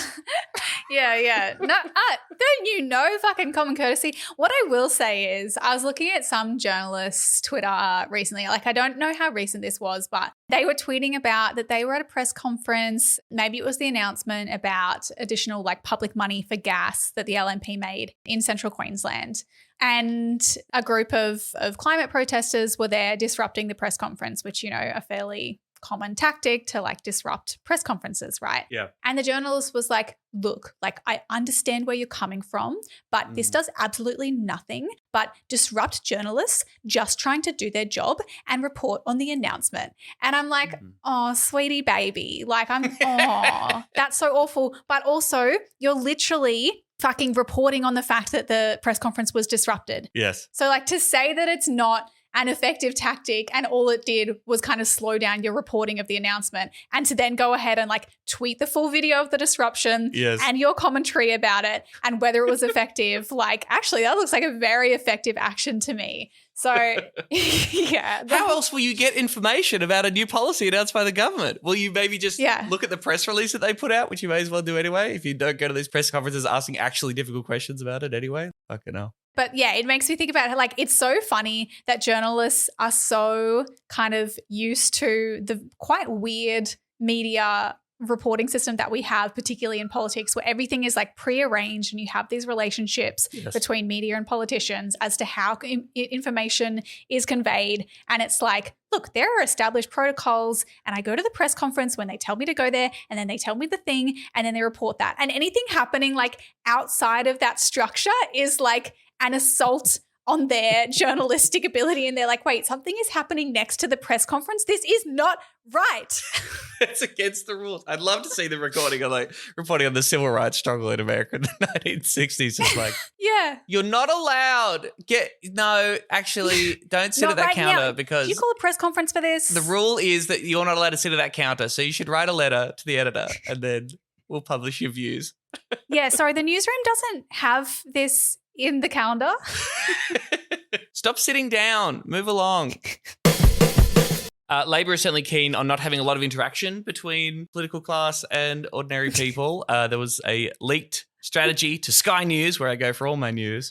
No, don't you know fucking common courtesy? What I will say is I was looking at some journalists' Twitter recently. Like, I don't know how recent this was, but they were tweeting about that they were at a press conference. Maybe it was the announcement about additional like public money for gas that the LNP made in central Queensland. And a group of climate protesters were there disrupting the press conference, which, you know, a fairly common tactic to like disrupt press conferences, right? Yeah. And the journalist was like, look, like I understand where you're coming from, but this does absolutely nothing but disrupt journalists just trying to do their job and report on the announcement. And I'm like, oh, sweetie baby, like that's so awful. But also you're literally fucking reporting on the fact that the press conference was disrupted. Yes. So like to say that it's not an effective tactic, and all it did was kind of slow down your reporting of the announcement, and to then go ahead and like tweet the full video of the disruption and your commentary about it and whether it was effective. Like, actually, that looks like a very effective action to me. So, yeah. How else will you get information about a new policy announced by the government? Will you maybe just look at the press release that they put out, which you may as well do anyway, if you don't go to these press conferences asking actually difficult questions about it anyway? Fucking hell. But yeah, it makes me think about like, it's so funny that journalists are so kind of used to the quite weird media reporting system that we have, particularly in politics, where everything is like prearranged and you have these relationships between media and politicians as to how information is conveyed. And it's like, look, there are established protocols, and I go to the press conference when they tell me to go there, and then they tell me the thing, and then they report that. And anything happening like outside of that structure is like an assault on their journalistic ability, and they're like, wait, something is happening next to the press conference. This is not right. It's against the rules. I'd love to see the recording of like reporting on the civil rights struggle in America in the 1960s. It's like, you're not allowed. Actually, don't sit at that right counter now. because Did you call a press conference for this? the rule is that you're not allowed to sit at that counter. So you should write a letter to the editor and then we'll publish your views. Yeah, sorry, the newsroom doesn't have this in the calendar. Stop sitting down. Move along. Labor is certainly keen on not having a lot of interaction between political class and ordinary people. There was a leaked strategy to Sky News, where I go for all my news,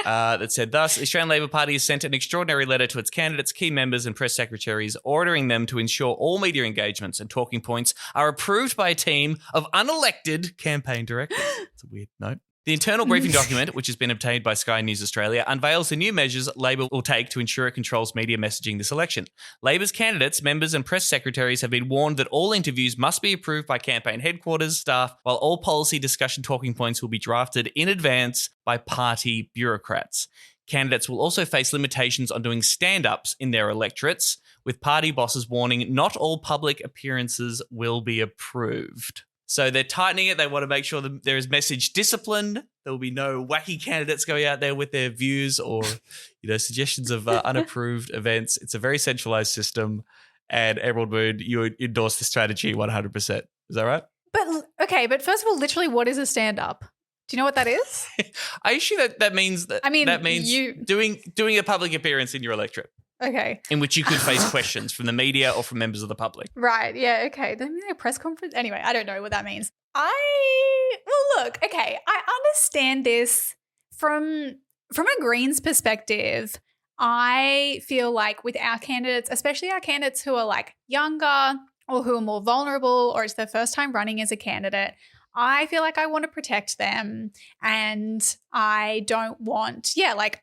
that said thus: the Australian Labor Party has sent an extraordinary letter to its candidates, key members and press secretaries, ordering them to ensure all media engagements and talking points are approved by a team of unelected campaign directors. It's a weird note. The internal briefing document, which has been obtained by Sky News Australia, unveils the new measures Labor will take to ensure it controls media messaging this election. Labor's candidates, members and press secretaries have been warned that all interviews must be approved by campaign headquarters staff, while all policy discussion talking points will be drafted in advance by party bureaucrats. Candidates will also face limitations on doing stand-ups in their electorates, with party bosses warning not all public appearances will be approved. So they're tightening it. They want to make sure that there is message discipline. There will be no wacky candidates going out there with their views or, suggestions of unapproved events. It's a very centralized system. And Emerald Moon, you endorse the strategy 100%. Is that right? But first of all, literally, what is a stand-up? Do you know what that is? Are you sure that means that? I mean, that means doing a public appearance in your electorate. Okay. In which you could face questions from the media or from members of the public. Right. Yeah. Okay. Then a press conference. Anyway, I don't know what that means. Look. Okay. I understand this from a Greens perspective. I feel like with our candidates, especially our candidates who are like younger or who are more vulnerable, or it's their first time running as a candidate, I feel like I want to protect them, and I don't want.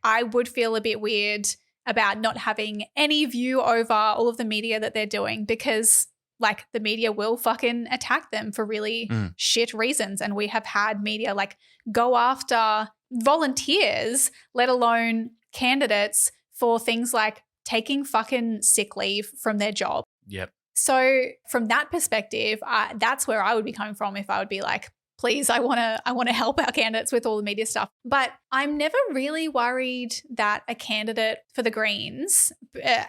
I would feel a bit weird about not having any view over all of the media that they're doing, because like the media will fucking attack them for really shit reasons. And we have had media like go after volunteers, let alone candidates, for things like taking fucking sick leave from their job. Yep. So from that perspective, that's where I would be coming from if I would be like, please, I want to help our candidates with all the media stuff. But I'm never really worried that a candidate for the Greens,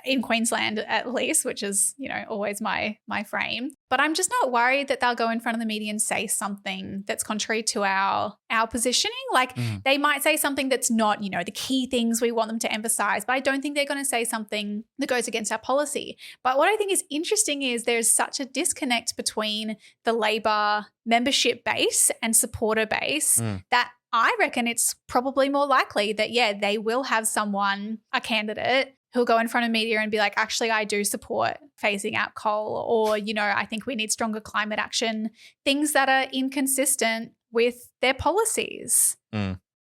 in Queensland at least, which is, always my frame, but I'm just not worried that they'll go in front of the media and say something that's contrary to our positioning. Like they might say something that's not, the key things we want them to emphasize, but I don't think they're going to say something that goes against our policy. But what I think is interesting is there's such a disconnect between the Labor membership base and supporter base that I reckon it's probably more likely that, they will have a candidate who'll go in front of media and be like, actually, I do support phasing out coal, or, I think we need stronger climate action, things that are inconsistent with their policies.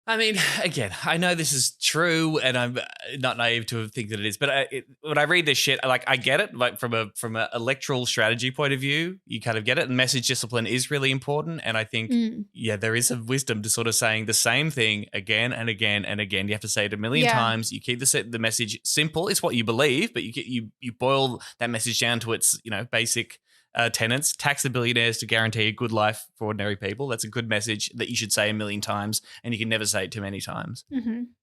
I mean, again, I know this is true, and I'm not naive to think that it is. But when I read this shit, I get it. Like from an electoral strategy point of view, you kind of get it. And message discipline is really important. And I think, there is a wisdom to sort of saying the same thing again and again and again. You have to say it a million times. You keep the message simple. It's what you believe, but you boil that message down to its basic tenets. Tax the billionaires to guarantee a good life for ordinary people. That's a good message that you should say a million times, and you can never say it too many times.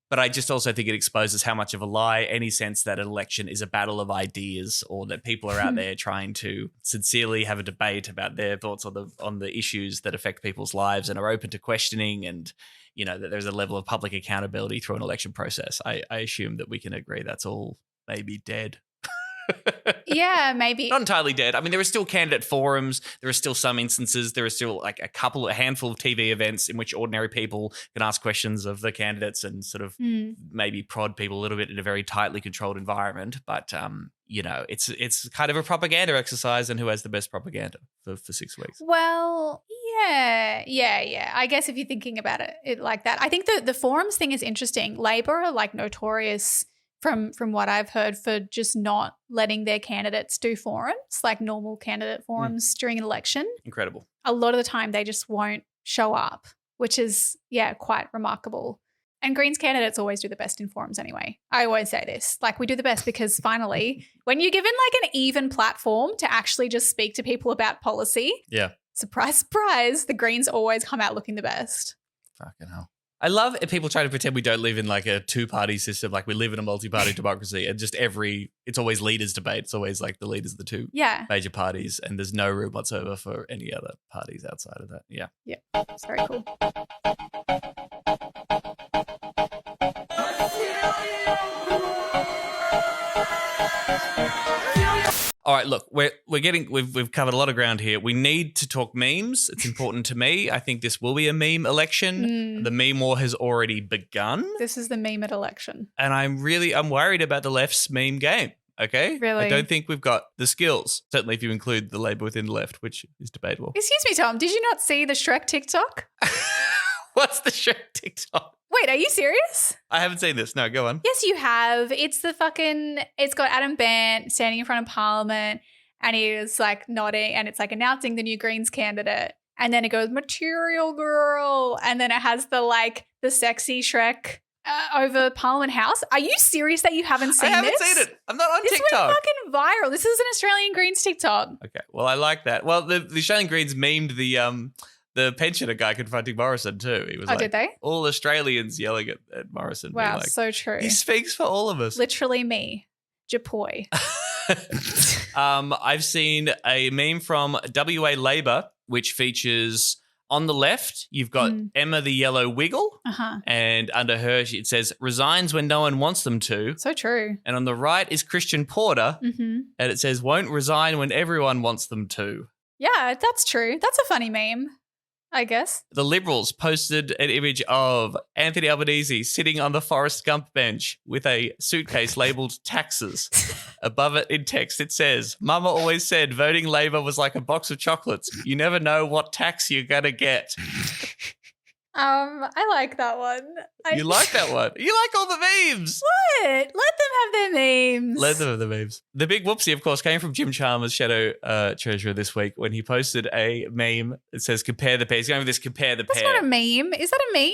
But I just also think it exposes how much of a lie any sense that an election is a battle of ideas or that people are out there trying to sincerely have a debate about their thoughts on the issues that affect people's lives and are open to questioning and, you know, that there's a level of public accountability through an election process. I assume that we can agree that's all maybe dead. Yeah, maybe. Not entirely dead. I mean, there are still candidate forums. There are still some instances. There are still like a handful of TV events in which ordinary people can ask questions of the candidates and sort of maybe prod people a little bit in a very tightly controlled environment. But, you know, it's kind of a propaganda exercise and who has the best propaganda for 6 weeks. Well, yeah. I guess if you're thinking about it like that. I think the forums thing is interesting. Labor are like notorious from what I've heard for just not letting their candidates do forums, like normal candidate forums during an election. Incredible. A lot of the time they just won't show up, which is, quite remarkable. And Greens candidates always do the best in forums anyway. I always say this. Like, we do the best because finally, when you're given like an even platform to actually just speak to people about policy, surprise, surprise, the Greens always come out looking the best. Fucking hell. I love if people try to pretend we don't live in like a two-party system, like we live in a multi-party democracy and just it's always leaders debate. It's always like the leaders of the two major parties and there's no room whatsoever for any other parties outside of that. Yeah. Yeah, it's very cool. All right, look, we've covered a lot of ground here. We need to talk memes. It's important to me. I think this will be a meme election. The meme war has already begun. This is the meme at election. And I'm worried about the left's meme game. Okay? Really? I don't think we've got the skills. Certainly if you include the Labour within the left, which is debatable. Excuse me, Tom, did you not see the Shrek TikTok? What's the Shrek TikTok? Wait, are you serious? I haven't seen this. No, go on. Yes, you have. It's got Adam Bant standing in front of Parliament and he is like nodding and it's like announcing the new Greens candidate. And then it goes, Material Girl. And then it has the sexy Shrek over Parliament House. Are you serious that you haven't seen this? I haven't seen it. I'm not on TikTok. This went fucking viral. This is an Australian Greens TikTok. Okay, well, I like that. Well, the Australian Greens memed the pensioner guy confronting Morrison too. He was did they? All Australians yelling at Morrison. Wow, so true. He speaks for all of us. Literally me, Japoy. I've seen a meme from WA Labor, which features on the left, you've got Emma the Yellow Wiggle. And under her, it says, resigns when no one wants them to. So true. And on the right is Christian Porter. And it says, won't resign when everyone wants them to. Yeah, that's true. That's a funny meme, I guess. The Liberals posted an image of Anthony Albanese sitting on the Forrest Gump bench with a suitcase labelled taxes. Above it in text, it says, Mama always said voting Labor was like a box of chocolates. You never know what tax you're going to get. I like that one. You like that one? You like all the memes. What? Let them have their memes. Let them have the memes. The big whoopsie, of course, came from Jim Chalmers, Shadow Treasurer, this week when he posted a meme that says compare the pair. He's going with this compare the pair. That's not a meme. Is that a meme?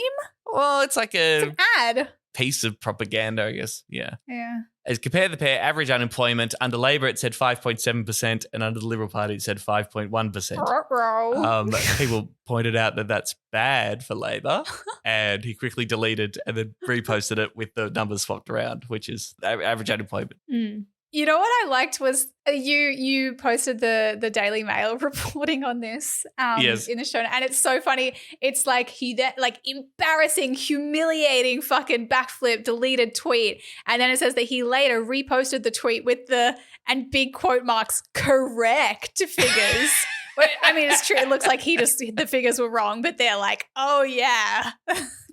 Well, it's like it's an ad. Piece of propaganda, I guess. Yeah. Yeah. As compare the pair, average unemployment under Labor it said 5.7% and under the Liberal Party it said 5.1%. People pointed out that that's bad for Labor, and he quickly deleted and then reposted it with the numbers swapped around, which is average unemployment. You know what I liked was you posted the Daily Mail reporting on this in the show, and it's so funny. It's like embarrassing, humiliating, fucking backflip, deleted tweet, and then it says that he later reposted the tweet with and big quote marks correct figures. I mean, it's true. It looks like the figures were wrong, but they're like, oh yeah.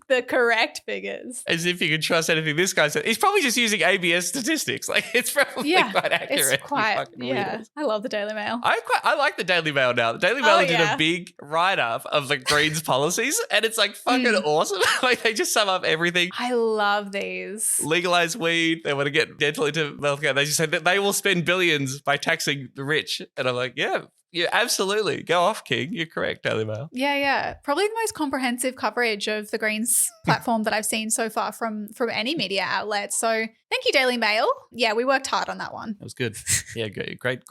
The correct figures. As if you could trust anything this guy said. He's probably just using ABS statistics. Like, it's probably quite accurate. It's quite, I love the Daily Mail. I like the Daily Mail now. The Daily Mail did a big write-up of the Greens policies, and it's like fucking awesome. Like, they just sum up everything. I love these. Legalize weed. They want to get dental into healthcare. They just say that they will spend billions by taxing the rich. And I'm like, yeah, absolutely. Go off, King. You're correct, Daily Mail. Yeah. Probably the most comprehensive coverage of the Greens platform that I've seen so far from any media outlet. So Thank you, Daily Mail. Yeah, we worked hard on that one. That was good. Yeah, great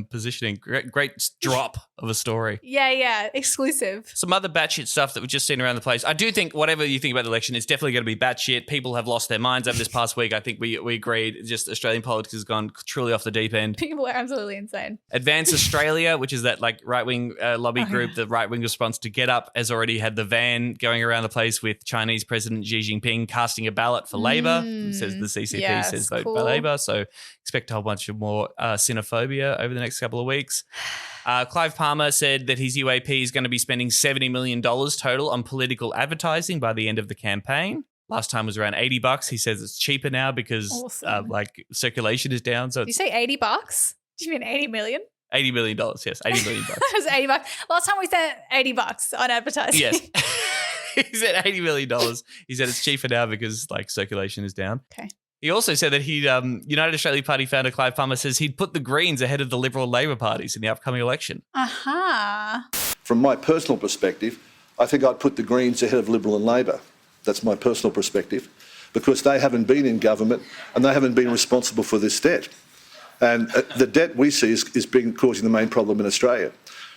positioning. Great drop of a story. Yeah, exclusive. Some other batshit stuff that we've just seen around the place. I do think whatever you think about the election, it's definitely going to be batshit. People have lost their minds over this past week. I think we agreed. Just Australian politics has gone truly off the deep end. People are absolutely insane. Advance Australia, which is that like right-wing lobby group, the right-wing response to Get Up, has already had the van going around the place with Chinese President Xi Jinping casting a ballot for Labor. It says the CCP says vote for Labor. So expect a whole bunch of more xenophobia over the next couple of weeks. Clive Palmer said that his UAP is going to be spending $70 million total on political advertising by the end of the campaign. Last time was around $80. He says it's cheaper now because circulation is down. So did you say $80? Do you mean 80 million? $80 million, yes, $80 million. It was $80. Last time we spent $80 on advertising. Yes. He said $80 million. He said it's cheaper now because circulation is down. Okay. He also said that United Australia Party founder Clive Palmer says he'd put the Greens ahead of the Liberal and Labor parties in the upcoming election. From my personal perspective, I think I'd put the Greens ahead of Liberal and Labor. That's my personal perspective, because they haven't been in government and they haven't been responsible for this debt. And the debt we see is causing the main problem in Australia.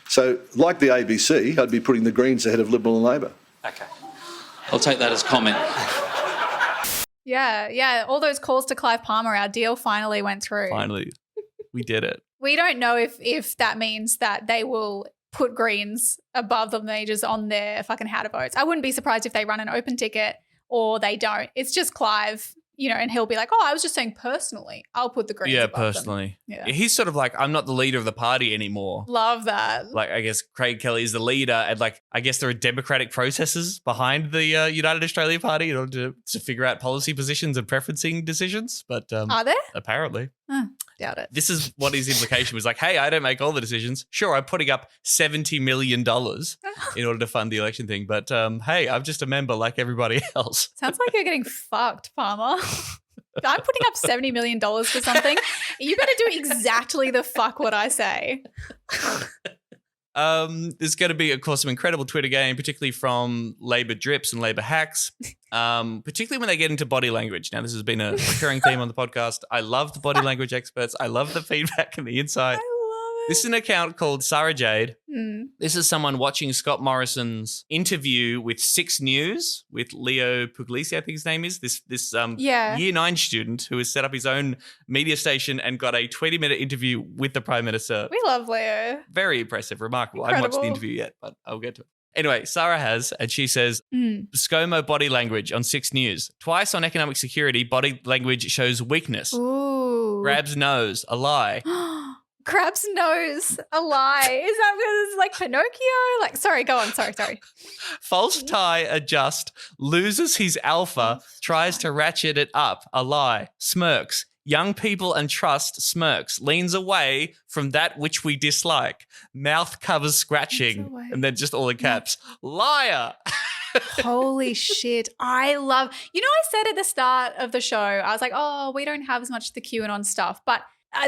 So, like the ABC, I'd be putting the Greens ahead of Liberal and Labor. Okay. I'll take that as comment. Yeah. All those calls to Clive Palmer, our deal finally went through. Finally. We did it. We don't know if that means that they will put Greens above the majors on their fucking how to votes. I wouldn't be surprised if they run an open ticket or they don't. It's just Clive, and he'll be like, I was just saying personally, I'll put the Greens above personally. them. Yeah, he's sort of like, I'm not the leader of the party anymore. Love that. Like, I guess Craig Kelly is the leader, and I guess there are democratic processes behind the United Australia Party in order to figure out policy positions and preferencing decisions. But are there? Apparently. Doubt it. This is what his implication was like, hey, I don't make all the decisions. Sure, I'm putting up $70 million in order to fund the election thing. But hey, I'm just a member like everybody else. Sounds like you're getting fucked, Palmer. I'm putting up $70 million for something. You better do exactly the fuck what I say. There's going to be, of course, some incredible Twitter game, particularly from Labor drips and Labor hacks, particularly when they get into body language. Now, this has been a recurring theme on the podcast. I love the body language experts. I love the feedback and the insight. This is an account called Sarah Jade. This is someone watching Scott Morrison's interview with 6 News with Leo Puglisi, I think his name is. This Year 9 student who has set up his own media station and got a 20-minute interview with the Prime Minister. We love Leo. Very impressive, remarkable. I Incredible. haven't watched the interview yet, but I'll get to it. Anyway, Sarah has, and she says, ScoMo body language on 6 News. Twice on economic security, body language shows weakness. Ooh. Grabs nose, a lie. Grabs nose, a lie. Is that because it's like Pinocchio? Sorry, go on. Sorry. False tie, adjust, loses his alpha, tries to ratchet it up, a lie. Smirks. Young people and trust, smirks, leans away from that which we dislike. Mouth covers scratching, and then just all in caps. Liar. Holy shit. I I said at the start of the show, I was like, oh, we don't have as much of the QAnon stuff, but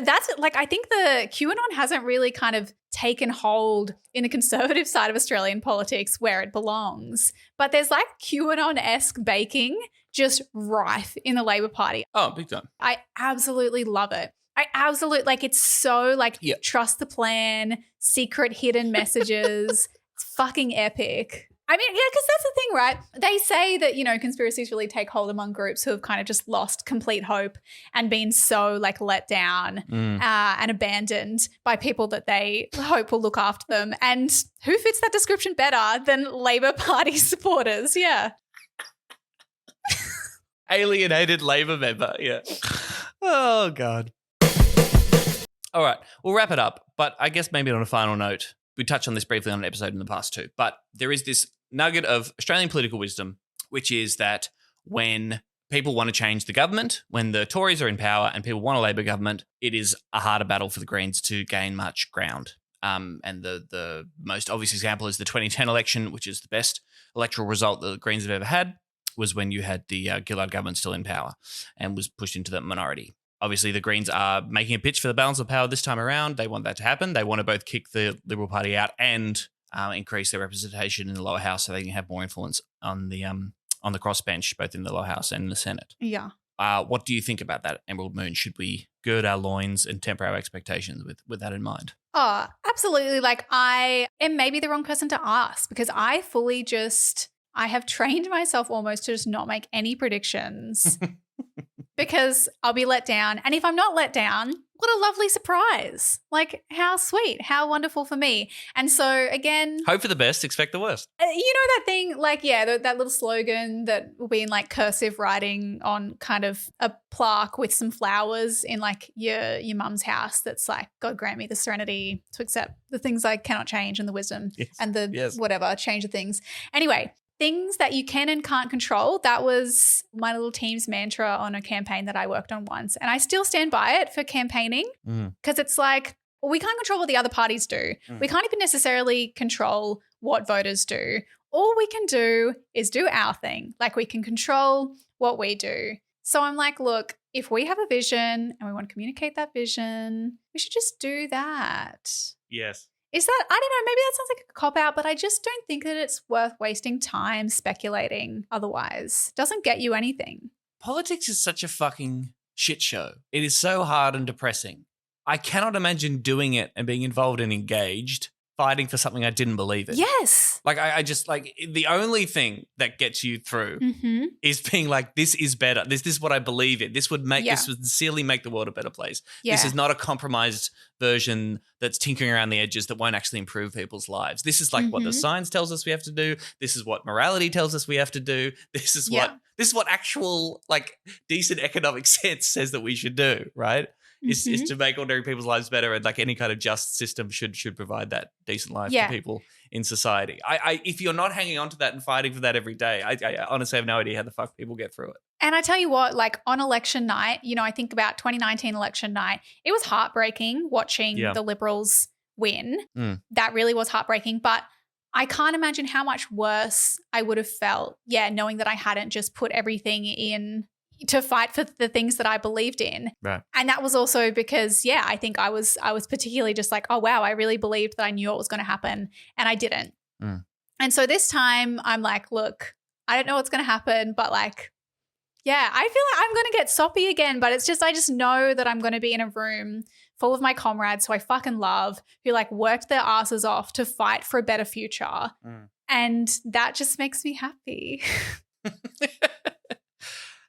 that's I think the QAnon hasn't really kind of taken hold in the conservative side of Australian politics where it belongs. But there's QAnon-esque baking just rife in the Labor Party. Oh, big time. I absolutely love it. It's so trust the plan, secret hidden messages. It's fucking epic. I mean, yeah, because that's the thing, right? They say that, conspiracies really take hold among groups who have kind of just lost complete hope and been so let down and abandoned by people that they hope will look after them. And who fits that description better than Labor Party supporters? Yeah. Alienated Labor member, yeah. Oh, God. All right, we'll wrap it up. But I guess maybe on a final note, we touched on this briefly on an episode in the past too, but there is this nugget of Australian political wisdom, which is that when people want to change the government, when the Tories are in power and people want a Labor government, it is a harder battle for the Greens to gain much ground. And the most obvious example is the 2010 election, which is the best electoral result that the Greens have ever had, was when you had the Gillard government still in power and was pushed into the minority. Obviously, the Greens are making a pitch for the balance of power this time around. They want that to happen. They want to both kick the Liberal Party out and increase their representation in the lower house so they can have more influence on the crossbench, both in the lower house and in the Senate. Yeah. What do you think about that, Emerald Moon? Should we gird our loins and temper our expectations with that in mind? Oh, absolutely. Like, I am maybe the wrong person to ask because I have trained myself almost to just not make any predictions because I'll be let down. And if I'm not let down, what a lovely surprise. Like, how sweet, how wonderful for me. And so, again, hope for the best, expect the worst. You know that thing, like, yeah, that little slogan that will be in like cursive writing on kind of a plaque with some flowers in like your mum's house that's like, God grant me the serenity to accept the things I cannot change and the wisdom and the whatever, change the things. Anyway, things that you can and can't control. That was my little team's mantra on a campaign that I worked on once. And I still stand by it for campaigning because it's like, well, we can't control what the other parties do. We can't even necessarily control what voters do. All we can do is do our thing. Like, we can control what we do. So I'm like, look, if we have a vision and we want to communicate that vision, we should just do that. Yes. Is that, I don't know, maybe that sounds like a cop-out, but I just don't think that it's worth wasting time speculating otherwise. Doesn't get you anything. Politics is such a fucking shit show. It is so hard and depressing. I cannot imagine doing it and being involved and engaged, fighting for something I didn't believe in. Yes. Like, I just, like, the only thing that gets you through is being like, this is better. This is what I believe in. This would sincerely make the world a better place. Yeah. This is not a compromised version that's tinkering around the edges that won't actually improve people's lives. This is like what the science tells us we have to do. This is what morality tells us we have to do. This is what actual, like, decent economic sense says that we should do, right? Is to make ordinary people's lives better, and like any kind of just system should provide that decent life to people in society. I if you're not hanging on to that and fighting for that every day, I honestly have no idea how the fuck people get through it. And I tell you what, like on election night, you know, I think about 2019 election night, it was heartbreaking watching the Liberals win. That really was heartbreaking, but I can't imagine how much worse I would have felt, knowing that I hadn't just put everything in to fight for the things that I believed in. Right. And that was also because, I think I was particularly just like, oh, wow, I really believed that I knew what was going to happen and I didn't. And so this time I'm like, look, I don't know what's going to happen, but like, I feel like I'm going to get soppy again, but it's just, I just know that I'm going to be in a room full of my comrades who I fucking love, who like worked their asses off to fight for a better future. And that just makes me happy.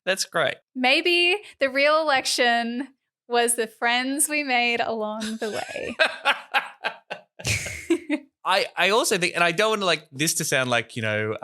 That's great. Maybe the real election was the friends we made along the way. I also think, and I don't want to like this to sound like, you know,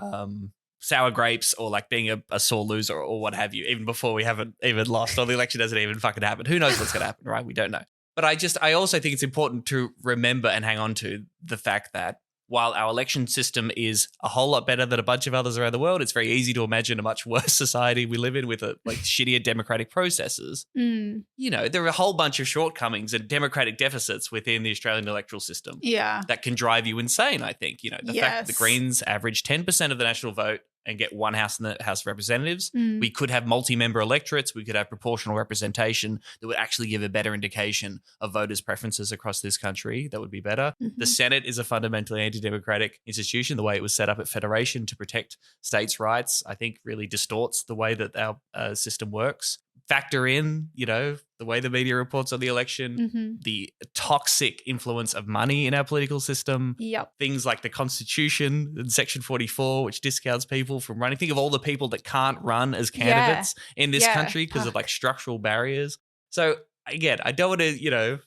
sour grapes or like being a sore loser or what have you, even before we haven't even lost or the election doesn't even fucking happen. Who knows what's going to happen, right? We don't know. But I also think it's important to remember and hang on to the fact that while our election system is a whole lot better than a bunch of others around the world, it's very easy to imagine a much worse society we live in with like shittier democratic processes. You know, there are a whole bunch of shortcomings and democratic deficits within the Australian electoral system that can drive you insane, I think. You know, the fact that the Greens average 10% of the national vote and get one house in the House of Representatives. We could have multi-member electorates. We could have proportional representation that would actually give a better indication of voters' preferences across this country. That would be better. The Senate is a fundamentally anti-democratic institution. The way it was set up at Federation to protect states' rights, I think, really distorts the way that our system works. Factor in, you know, the way the media reports on the election, the toxic influence of money in our political system, things like the Constitution and Section 44, which discounts people from running. Think of all the people that can't run as candidates in this country because of like structural barriers. So again, I don't want to, you know,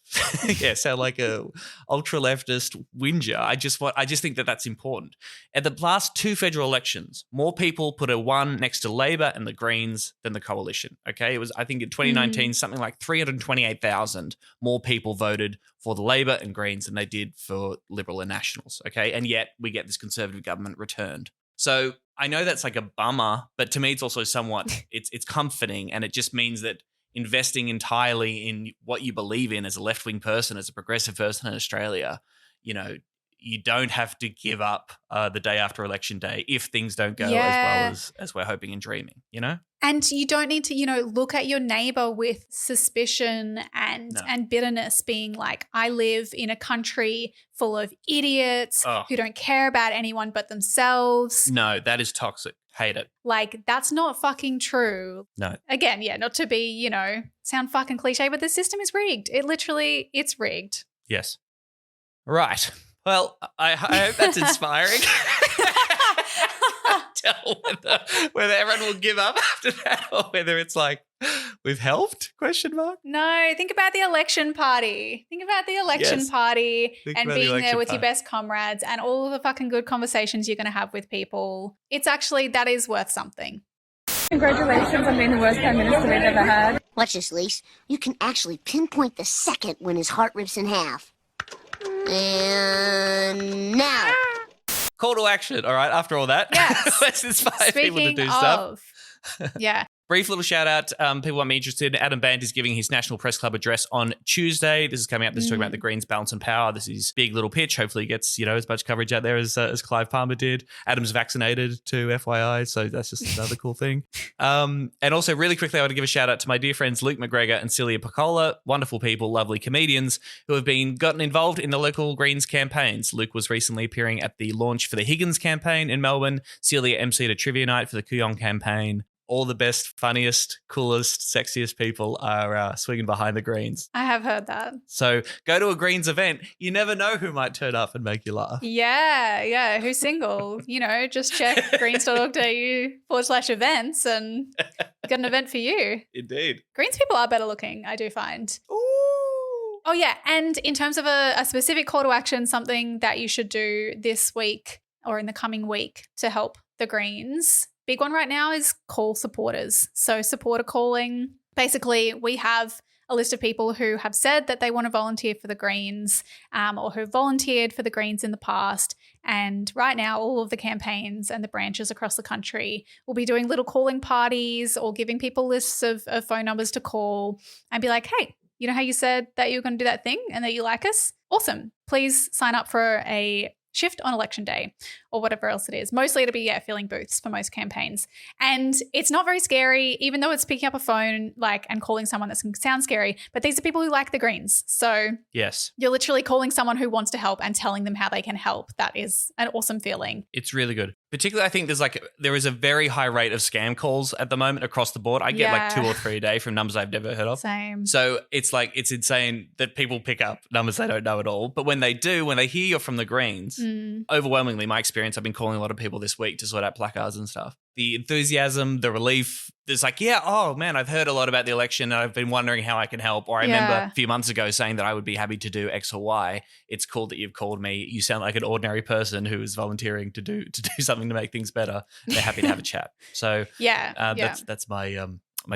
sound like a ultra leftist whinger. I just think that that's important. At the last two federal elections, more people put a 1 next to Labor and the Greens than the coalition. Okay, it was, I think in 2019, something like 328,000 more people voted for the Labor and Greens than they did for Liberal and Nationals. Okay, and yet we get this Conservative government returned. So I know that's like a bummer, but to me, it's also somewhat it's comforting, and it just means that investing entirely in what you believe in as a left-wing person, as a progressive person in Australia, you know, you don't have to give up the day after election day if things don't go Yeah. as well as we're hoping and dreaming, you know? And you don't need to, look at your neighbor with suspicion and bitterness, being like, I live in a country full of idiots who don't care about anyone but themselves. No, that is toxic. Hate it. Like, that's not fucking true. No. Again, not to be, sound fucking cliche, but the system is rigged. It's rigged. Yes. Right. Well, I hope that's inspiring. Tell whether everyone will give up after that or whether it's like, we've helped? ? No, think about the election party. Think about the election party and being there with your best comrades and all of the fucking good conversations you're going to have with people. It's actually, that is worth something. Congratulations on being the worst Prime Minister we've ever had. Watch this, Lise. You can actually pinpoint the second when his heart rips in half. And now. Call to action, all right, after all that. Yes. Let's inspire people to do stuff. Yeah. Brief little shout out. People might be interested. Adam Band is giving his National Press Club address on Tuesday. This is coming up. This is talking about the Greens' balance and power. This is big little pitch. Hopefully he gets, as much coverage out there as Clive Palmer did. Adam's vaccinated too, FYI. So that's just another cool thing. And also really quickly, I want to give a shout out to my dear friends, Luke McGregor and Celia Piccola. Wonderful people, lovely comedians who have gotten involved in the local Greens campaigns. Luke was recently appearing at the launch for the Higgins campaign in Melbourne. Celia emceed a trivia night for the Kooyong campaign. All the best, funniest, coolest, sexiest people are swinging behind the Greens. I have heard that. So go to a Greens event. You never know who might turn up and make you laugh. Yeah. Who's single? Just check greens.org.au/events and get an event for you. Indeed. Greens people are better looking, I do find. Ooh. Oh, yeah. And in terms of a specific call to action, something that you should do this week or in the coming week to help the Greens. Big one right now is call supporters. So supporter calling. Basically, we have a list of people who have said that they want to volunteer for the Greens or who have volunteered for the Greens in the past. And right now, all of the campaigns and the branches across the country will be doing little calling parties or giving people lists of phone numbers to call and be like, hey, you know how you said that you were going to do that thing and that you like us? Awesome. Please sign up for a shift on election day or whatever else it is. Mostly it'll be, filling booths for most campaigns. And it's not very scary, even though it's picking up a phone and calling someone that can sound scary. But these are people who like the Greens. So yes, you're literally calling someone who wants to help and telling them how they can help. That is an awesome feeling. It's really good. Particularly, I think there is a very high rate of scam calls at the moment across the board. I get 2 or 3 a day from numbers I've never heard of. Same. So it's insane that people pick up numbers they don't know at all. But when they do, when they hear you're from the Greens, overwhelmingly, my experience, I've been calling a lot of people this week to sort out placards and stuff. The enthusiasm, the relief, there's oh man, I've heard a lot about the election and I've been wondering how I can help. Or I remember a few months ago saying that I would be happy to do X or Y. It's cool that you've called me. You sound like an ordinary person who is volunteering to do something to make things better. They're happy to have a chat. So that's my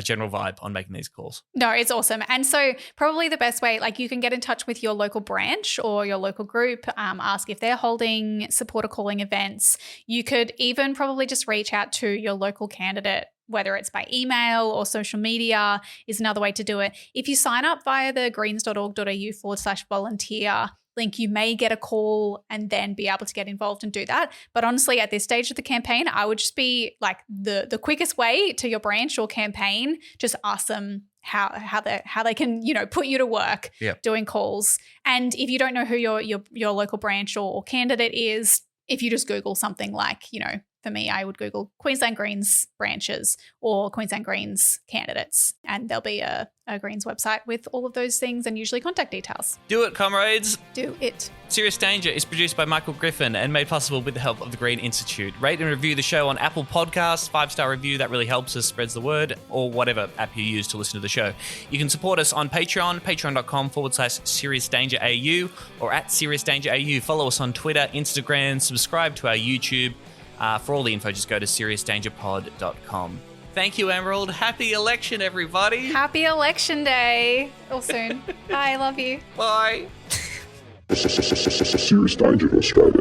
general vibe on making these calls. No, it's awesome. And so probably the best way, you can get in touch with your local branch or your local group, ask if they're holding supporter calling events. You could even probably just reach out to your local candidate, whether it's by email or social media is another way to do it. If you sign up via the greens.org.au/volunteer link, you may get a call and then be able to get involved and do that. But honestly, at this stage of the campaign, I would just be the quickest way to your branch or campaign, just ask them how they can, put you to work doing calls. And if you don't know who your local branch or candidate is, if you just Google something for me, I would Google Queensland Greens branches or Queensland Greens candidates, and there'll be a Greens website with all of those things and usually contact details. Do it, comrades. Do it. Serious Danger is produced by Michael Griffin and made possible with the help of the Green Institute. Rate and review the show on Apple Podcasts, 5-star review. That really helps us, spreads the word, or whatever app you use to listen to the show. You can support us on Patreon, patreon.com/SeriousDangerAU or @SeriousDangerAU. Follow us on Twitter, Instagram, subscribe to our YouTube. For all the info, just go to seriousdangerpod.com. Thank you, Emerald. Happy election, everybody. Happy election day. All soon. Bye. Love you. Bye. Serious Danger Australia.